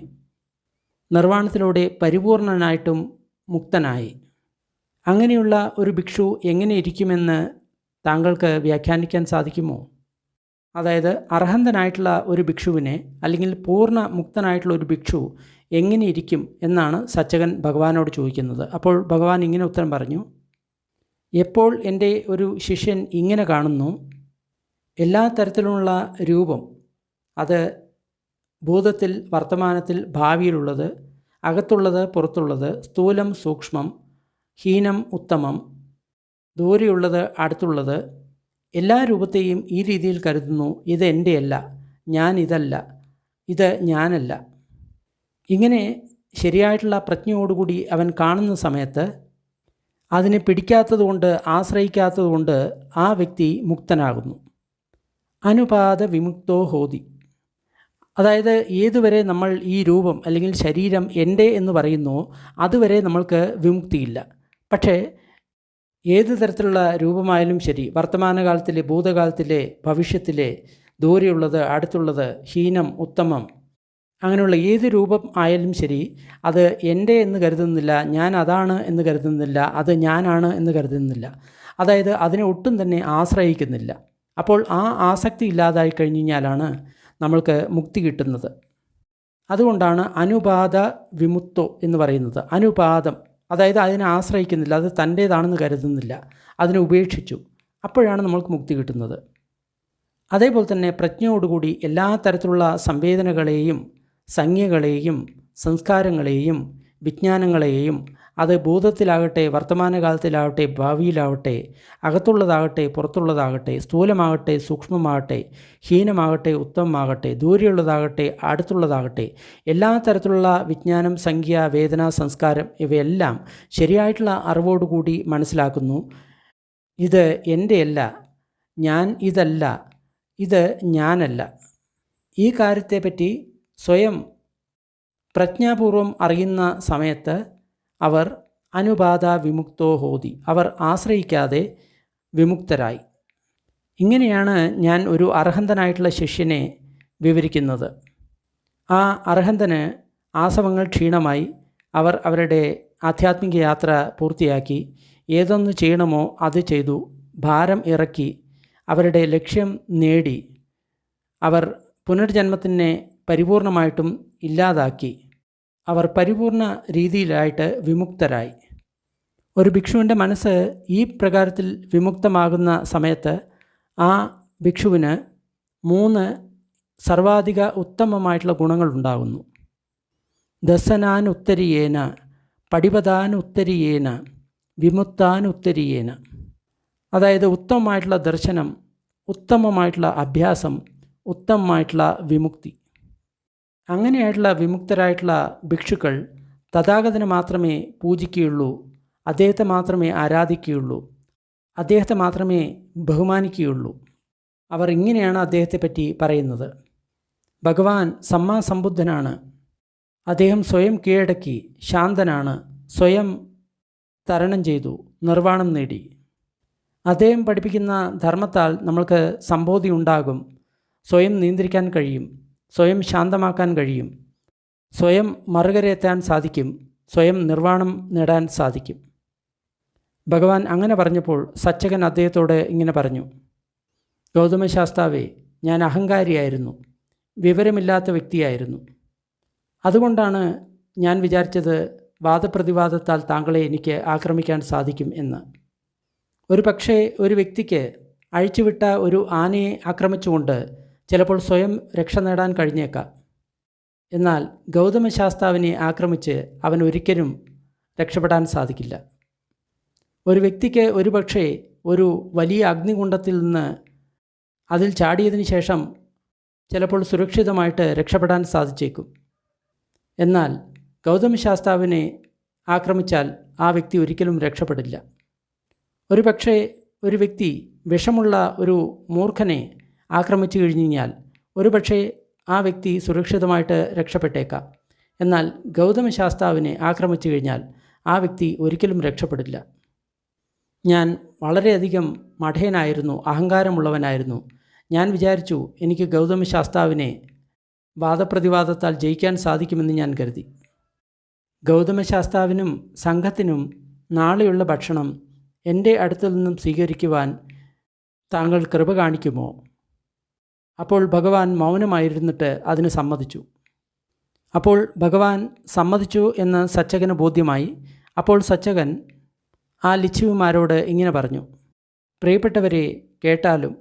[SPEAKER 1] നിർവ്വാണത്തിലൂടെ പരിപൂർണനായിട്ടും മുക്തനായി. അങ്ങനെയുള്ള ഒരു ഭിക്ഷു എങ്ങനെ ഇരിക്കുമെന്ന് താങ്കൾക്ക് വ്യാഖ്യാനിക്കാൻ സാധിക്കുമോ? അതായത് അർഹന്തനായിട്ടുള്ള ഒരു ഭിക്ഷുവിനെ, അല്ലെങ്കിൽ പൂർണ്ണ മുക്തനായിട്ടുള്ള ഒരു ഭിക്ഷു എങ്ങനെ ഇരിക്കും എന്നാണ് സച്ചകൻ ഭഗവാനോട് ചോദിക്കുന്നത്. അപ്പോൾ ഭഗവാൻ ഇങ്ങനെ ഉത്തരം പറഞ്ഞു: എപ്പോൾ എൻ്റെ ഒരു ശിഷ്യൻ ഇങ്ങനെ കാണുന്നു, എല്ലാ തരത്തിലുമുള്ള രൂപം, അത് ഭൂതത്തിൽ, വർത്തമാനത്തിൽ, ഭാവിയിലുള്ളത്, അകത്തുള്ളത്, പുറത്തുള്ളത്, സ്ഥൂലം, സൂക്ഷ്മം, ഹീനം, ഉത്തമം, ദൂരെയുള്ളത്, അടുത്തുള്ളത്, എല്ലാ രൂപത്തെയും ഈ രീതിയിൽ കരുതുന്നു: ഇത് എൻ്റെയല്ല, ഞാൻ ഇതല്ല, ഇത് ഞാനല്ല. ഇങ്ങനെ ശരിയായിട്ടുള്ള പ്രജ്ഞയോടുകൂടി അവൻ കാണുന്ന സമയത്ത് അതിനെ പിടിക്കാത്തതുകൊണ്ട്, ആശ്രയിക്കാത്തതുകൊണ്ട് ആ വ്യക്തി മുക്തനാകുന്നു. അനുപാത വിമുക്തോ ഹോതി. അതായത് ഏതുവരെ നമ്മൾ ഈ രൂപം അല്ലെങ്കിൽ ശരീരം എൻ്റെ എന്ന് പറയുന്നു, അതുവരെ നമ്മൾക്ക് വിമുക്തിയില്ല. പക്ഷേ ഏത് തരത്തിലുള്ള രൂപമായാലും ശരി, വർത്തമാനകാലത്തിലെ, ഭൂതകാലത്തിലെ, ഭവിഷ്യത്തിലെ, ദൂരെയുള്ളത്, അടുത്തുള്ളത്, ഹീനം, ഉത്തമം, അങ്ങനെയുള്ള ഏത് രൂപം ആയാലും ശരി, അത് എൻ്റെ എന്ന് കരുതുന്നില്ല, ഞാൻ അതാണ് എന്ന് കരുതുന്നില്ല, അത് ഞാനാണ് എന്ന് കരുതുന്നില്ല. അതായത് അതിനെ ഒട്ടും തന്നെ ആശ്രയിക്കുന്നില്ല. അപ്പോൾ ആ ആസക്തി ഇല്ലാതായി കഴിഞ്ഞു കഴിഞ്ഞാലാണ് നമ്മൾക്ക് മുക്തി കിട്ടുന്നത്. അതുകൊണ്ടാണ് അനുപാത വിമുക്തോ എന്ന് പറയുന്നത്. അനുപാതം, അതായത് അതിനെ ആശ്രയിക്കുന്നില്ല, അത് തൻ്റേതാണെന്ന് കരുതുന്നില്ല, അതിനെ ഉപേക്ഷിച്ചു. അപ്പോഴാണ് നമ്മൾക്ക് മുക്തി കിട്ടുന്നത്. അതേപോലെ തന്നെ പ്രജ്ഞയോടുകൂടി എല്ലാ തരത്തിലുള്ള സംവേദനകളെയും, സംജ്ഞകളെയും, സംസ്കാരങ്ങളെയും, വിജ്ഞാനങ്ങളെയും, അത് ഭൂതത്തിലാകട്ടെ, വർത്തമാനകാലത്തിലാവട്ടെ, ഭാവിയിലാവട്ടെ, അകത്തുള്ളതാകട്ടെ, പുറത്തുള്ളതാകട്ടെ, സ്ഥൂലമാകട്ടെ, സൂക്ഷ്മമാകട്ടെ, ഹീനമാകട്ടെ, ഉത്തമമാകട്ടെ, ദൂരെയുള്ളതാകട്ടെ, അടുത്തുള്ളതാകട്ടെ, എല്ലാ തരത്തിലുള്ള വിജ്ഞാനം, സംഖ്യ, വേദന, സംസ്കാരം, ഇവയെല്ലാം ശരിയായിട്ടുള്ള അറിവോടുകൂടി മനസ്സിലാക്കുന്നു. ഇത് എൻ്റെയല്ല, ഞാൻ ഇതല്ല, ഇത് ഞാനല്ല. ഈ കാര്യത്തെപ്പറ്റി സ്വയം പ്രജ്ഞാപൂർവം അറിയുന്ന സമയത്ത് അവർ അനുപാത വിമുക്തോ ഹോതി, അവർ ആശ്രയിക്കാതെ വിമുക്തരായി. ഇങ്ങനെയാണ് ഞാൻ ഒരു അർഹന്തനായിട്ടുള്ള ശിഷ്യനെ വിവരിക്കുന്നത്. ആ അർഹന്തന് ആസവങ്ങൾ ക്ഷീണമായി, അവർ അവരുടെ ആധ്യാത്മിക യാത്ര പൂർത്തിയാക്കി, ഏതൊന്ന് ചെയ്യണമോ അത് ചെയ്തു, ഭാരം ഇറക്കി, അവരുടെ ലക്ഷ്യം നേടി, അവർ പുനർജന്മത്തിനെ പരിപൂർണമായിട്ടും ഇല്ലാതാക്കി, അവർ പരിപൂർണ രീതിയിലായിട്ട് വിമുക്തരായി. ഒരു ഭിക്ഷുവിൻ്റെ മനസ്സ് ഈ പ്രകാരത്തിൽ വിമുക്തമാകുന്ന സമയത്ത് ആ ഭിക്ഷുവിന് 3 സർവാധിക ഉത്തമമായിട്ടുള്ള ഗുണങ്ങളുണ്ടാകുന്നു. ദസനാനുത്തരിയേന, പടിപതാനുത്തരിയേന, വിമുക്താനുത്തരിയേന. അതായത് ഉത്തമമായിട്ടുള്ള ദർശനം, ഉത്തമമായിട്ടുള്ള അഭ്യാസം, ഉത്തമമായിട്ടുള്ള വിമുക്തി. അങ്ങനെയായിട്ടുള്ള വിമുക്തരായിട്ടുള്ള ഭിക്ഷുക്കൾ തഥാഗതനെ മാത്രമേ പൂജിക്കുകയുള്ളൂ, അദ്ദേഹത്തെ മാത്രമേ ആരാധിക്കുകയുള്ളൂ, അദ്ദേഹത്തെ മാത്രമേ ബഹുമാനിക്കുകയുള്ളൂ. അവർ ഇങ്ങനെയാണ് അദ്ദേഹത്തെപ്പറ്റി പറയുന്നത്: ഭഗവാൻ സമ്മാസംബുദ്ധനാണ്, അദ്ദേഹം സ്വയം കീഴടക്കി, ശാന്തനാണ്, സ്വയം തരണം ചെയ്തു, നിർവ്വാണം നേടി. അദ്ദേഹം പഠിപ്പിക്കുന്ന ധർമ്മത്താൽ നമ്മൾക്ക് സംബോധി ഉണ്ടാകും, സ്വയം നിയന്ത്രിക്കാൻ കഴിയും, സ്വയം ശാന്തമാക്കാൻ കഴിയും, സ്വയം മറുകരയെത്താൻ സാധിക്കും, സ്വയം നിർവ്വാണം നേടാൻ സാധിക്കും. ഭഗവാൻ അങ്ങനെ പറഞ്ഞപ്പോൾ സച്ചകൻ അദ്ദേഹത്തോട് ഇങ്ങനെ പറഞ്ഞു: ഗൗതമശാസ്താവേ, ഞാൻ അഹങ്കാരിയായിരുന്നു, വിവരമില്ലാത്ത വ്യക്തിയായിരുന്നു. അതുകൊണ്ടാണ് ഞാൻ വിചാരിച്ചത് വാദപ്രതിവാദത്താൽ താങ്കളെ എനിക്ക് ആക്രമിക്കാൻ സാധിക്കും എന്ന്. ഒരു പക്ഷേ ഒരു വ്യക്തിക്ക് അഴിച്ചുവിട്ട ഒരു ആനയെ ആക്രമിച്ചുകൊണ്ട് ചിലപ്പോൾ സ്വയം രക്ഷ നേടാൻ കഴിഞ്ഞേക്കാം. എന്നാൽ ഗൗതമശാസ്താവിനെ ആക്രമിച്ച് അവൻ ഒരിക്കലും രക്ഷപ്പെടാൻ സാധിക്കില്ല. ഒരു വ്യക്തിക്ക് ഒരുപക്ഷേ ഒരു വലിയ അഗ്നികുണ്ഡത്തിൽ നിന്ന് അതിൽ ചാടിയതിന് ശേഷം ചിലപ്പോൾ സുരക്ഷിതമായിട്ട് രക്ഷപ്പെടാൻ സാധിച്ചേക്കും. എന്നാൽ ഗൗതമശാസ്താവിനെ ആക്രമിച്ചാൽ ആ വ്യക്തി ഒരിക്കലും രക്ഷപ്പെടില്ല. ഒരു പക്ഷേ ഒരു വ്യക്തി വിഷമുള്ള ഒരു മൂർഖനെ ആക്രമിച്ചു കഴിഞ്ഞാൽ ഒരുപക്ഷേ ആ വ്യക്തി സുരക്ഷിതമായിട്ട് രക്ഷപ്പെട്ടേക്കാം. എന്നാൽ ഗൗതമശാസ്താവിനെ ആക്രമിച്ചു കഴിഞ്ഞാൽ ആ വ്യക്തി ഒരിക്കലും രക്ഷപ്പെടില്ല. ഞാൻ വളരെയധികം മഠയനായിരുന്നു, അഹങ്കാരമുള്ളവനായിരുന്നു. ഞാൻ വിചാരിച്ചു എനിക്ക് ഗൗതമശാസ്താവിനെ വാദപ്രതിവാദത്താൽ ജയിക്കാൻ സാധിക്കുമെന്ന് ഞാൻ കരുതി. ഗൗതമശാസ്താവിനും സംഘത്തിനും നാളെയുള്ള ഭക്ഷണം എൻ്റെ അടുത്തു നിന്നും സ്വീകരിക്കുവാൻ താങ്കൾ കൃപ കാണിക്കുമോ? അപ്പോൾ ഭഗവാൻ മൗനമായിരുന്നിട്ട് അതിന് സമ്മതിച്ചു. അപ്പോൾ ഭഗവാൻ സമ്മതിച്ചു എന്ന് സച്ചകന് ബോധ്യമായി. അപ്പോൾ സച്ചകൻ ആ ലിച്ഛവിമാരോട് ഇങ്ങനെ പറഞ്ഞു: പ്രിയപ്പെട്ടവരെ, കേട്ടാലും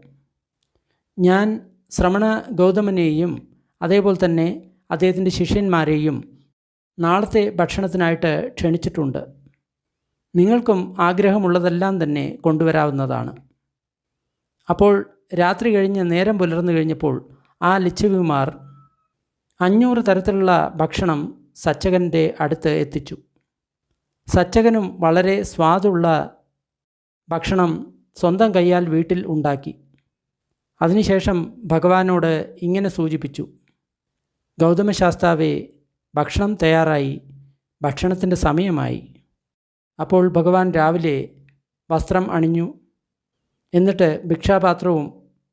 [SPEAKER 1] ഞാൻ ശ്രമണ ഗൗതമനെയും അതേപോലെ തന്നെ അദ്ദേഹത്തിൻ്റെ ശിഷ്യന്മാരെയും നാളത്തെ ഭക്ഷണത്തിനായിട്ട് ക്ഷണിച്ചിട്ടുണ്ട്. നിങ്ങൾക്കും ആഗ്രഹമുള്ളതെല്ലാം തന്നെ കൊണ്ടുവരാവുന്നതാണ്. അപ്പോൾ രാത്രി കഴിഞ്ഞ് നേരം പുലർന്നു കഴിഞ്ഞപ്പോൾ ആ ലിച്ഛവിമാർ 500 തരത്തിലുള്ള ഭക്ഷണം സച്ചകൻ്റെ അടുത്ത് എത്തിച്ചു. സച്ചകനും വളരെ സ്വാദുള്ള ഭക്ഷണം സ്വന്തം കൈയാൽ വീട്ടിൽ ഉണ്ടാക്കി. അതിനുശേഷം ഭഗവാനോട് ഇങ്ങനെ സൂചിപ്പിച്ചു: ഗൗതമശാസ്താവേ, ഭക്ഷണം തയ്യാറായി, ഭക്ഷണത്തിൻ്റെ സമയമായി. അപ്പോൾ ഭഗവാൻ രാവിലെ വസ്ത്രം അണിഞ്ഞു. എന്നിട്ട് ഭിക്ഷാപാത്രവും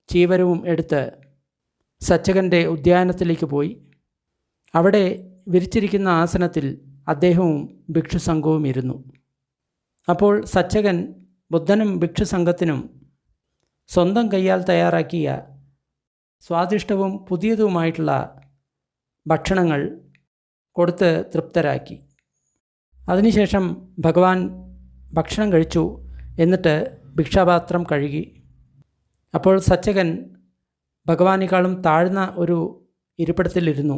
[SPEAKER 1] ചീവരവും എടുത്ത് സച്ചകൻ്റെ ഉദ്യാനത്തിലേക്ക് പോയി. അവിടെ വിരിച്ചിരിക്കുന്ന ആസനത്തിൽ അദ്ദേഹവും ഭിക്ഷുസംഘവും ഇരുന്നു. അപ്പോൾ സച്ചകൻ ബുദ്ധനും ഭിക്ഷുസംഘത്തിനും സ്വന്തം കൈയാൽ തയ്യാറാക്കിയ സ്വാദിഷ്ടവും പുതിയതുമായിട്ടുള്ള ഭക്ഷണങ്ങൾ കൊടുത്ത് തൃപ്തരാക്കി. അതിനുശേഷം ഭഗവാൻ ഭക്ഷണം കഴിച്ചു. എന്നിട്ട് ഭിക്ഷാപാത്രം കഴുകി. അപ്പോൾ സച്ചകൻ ഭഗവാനേക്കാളും താഴ്ന്ന ഒരു ഇരിപ്പിടത്തിലിരുന്നു,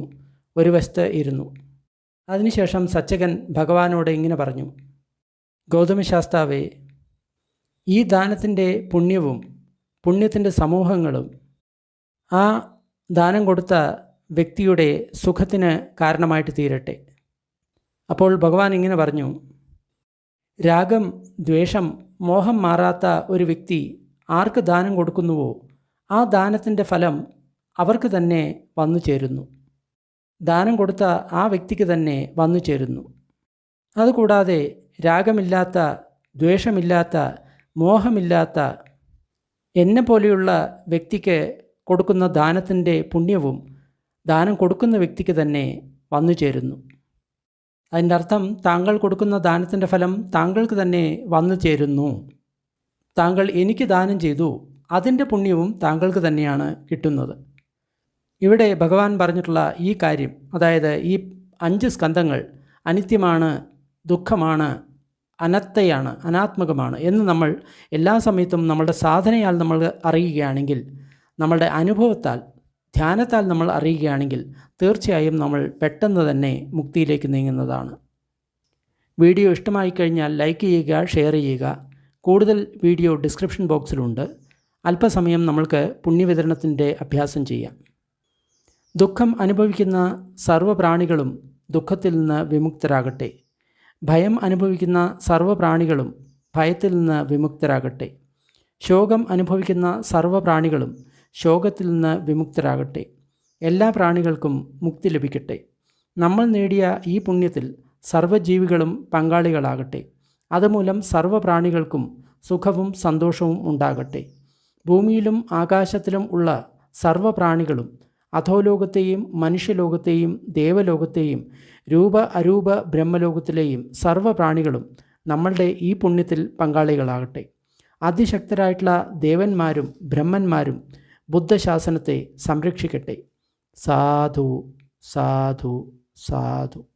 [SPEAKER 1] ഒരു വശത്ത് ഇരുന്നു. അതിനുശേഷം സച്ചകൻ ഭഗവാനോട് ഇങ്ങനെ പറഞ്ഞു: ഗൗതമശാസ്താവേ, ഈ ദാനത്തിൻ്റെ പുണ്യവും പുണ്യത്തിൻ്റെ സമൂഹങ്ങളും ആ ദാനം കൊടുത്ത വ്യക്തിയുടെ സുഖത്തിന് കാരണമായിട്ട് തീരട്ടെ. അപ്പോൾ ഭഗവാൻ ഇങ്ങനെ പറഞ്ഞു: രാഗം, ദ്വേഷം, മോഹം മാറാത്ത ഒരു വ്യക്തി ആർക്ക് ദാനം കൊടുക്കുന്നുവോ ആ ദാനത്തിൻ്റെ ഫലം അവർക്ക് തന്നെ വന്നു ചേരുന്നു. ദാനം കൊടുത്ത ആ വ്യക്തിക്ക് തന്നെ വന്നു ചേരുന്നു. അതുകൂടാതെ രാഗമില്ലാത്ത, ദ്വേഷമില്ലാത്ത, മോഹമില്ലാത്ത എന്നെപ്പോലെയുള്ള വ്യക്തിക്ക് കൊടുക്കുന്ന ദാനത്തിൻ്റെ പുണ്യവും ദാനം കൊടുക്കുന്ന വ്യക്തിക്ക് തന്നെ വന്നു ചേരുന്നു. അതിൻ്റെ അർത്ഥം താങ്കൾ കൊടുക്കുന്ന ദാനത്തിൻ്റെ ഫലം താങ്കൾക്ക് തന്നെ വന്നു ചേരുന്നു. താങ്കൾ എനിക്ക് ദാനം ചെയ്തു, അതിൻ്റെ പുണ്യവും താങ്കൾക്ക് തന്നെയാണ് കിട്ടുന്നത്. ഇവിടെ ഭഗവാൻ പറഞ്ഞിട്ടുള്ള ഈ കാര്യം, അതായത് ഈ 5 സ്കന്ധങ്ങൾ അനിത്യമാണ്, ദുഃഖമാണ്, അനത്തയാണ്, അനാത്മകമാണ് എന്ന് നമ്മൾ എല്ലാ സമയത്തും നമ്മളുടെ സാധനയാൽ നമ്മൾ അറിയുകയാണെങ്കിൽ, നമ്മളുടെ അനുഭവത്താൽ, ധ്യാനത്താൽ നമ്മൾ അറിയുകയാണെങ്കിൽ തീർച്ചയായും നമ്മൾ പെട്ടെന്ന് തന്നെ മുക്തിയിലേക്ക് നീങ്ങുന്നതാണ്. വീഡിയോ ഇഷ്ടമായി കഴിഞ്ഞാൽ ലൈക്ക് ചെയ്യുക, ഷെയർ ചെയ്യുക. കൂടുതൽ വീഡിയോ ഡിസ്ക്രിപ്ഷൻ ബോക്സിലുണ്ട്. അല്പസമയം നമ്മൾക്ക് പുണ്യവിതരണത്തിൻ്റെ അഭ്യാസം ചെയ്യാം. ദുഃഖം അനുഭവിക്കുന്ന സർവ്വപ്രാണികളും ദുഃഖത്തിൽ നിന്ന് വിമുക്തരാകട്ടെ. ഭയം അനുഭവിക്കുന്ന സർവ്വപ്രാണികളും ഭയത്തിൽ നിന്ന് വിമുക്തരാകട്ടെ. ശോകം അനുഭവിക്കുന്ന സർവ്വപ്രാണികളും ശോകത്തിൽ നിന്ന് വിമുക്തരാകട്ടെ. എല്ലാ പ്രാണികൾക്കും മുക്തി ലഭിക്കട്ടെ. നമ്മൾ നേടിയ ഈ പുണ്യത്തിൽ സർവ്വജീവികളും പങ്കാളികളാകട്ടെ. അതുമൂലം സർവ്വപ്രാണികൾക്കും സുഖവും സന്തോഷവും ഉണ്ടാകട്ടെ. ഭൂമിയിലും ആകാശത്തിലും ഉള്ള സർവ്വപ്രാണികളും അധോലോകത്തെയും മനുഷ്യലോകത്തെയും ദേവലോകത്തെയും രൂപ അരൂപ ബ്രഹ്മലോകത്തിലെയും സർവ്വപ്രാണികളും നമ്മളുടെ ഈ പുണ്യത്തിൽ പങ്കാളികളാകട്ടെ. അതിശക്തരായിട്ടുള്ള ദേവന്മാരും ബ്രഹ്മന്മാരും ബുദ്ധശാസനത്തെ സംരക്ഷിക്കട്ടെ. സാധു സാധു സാധു.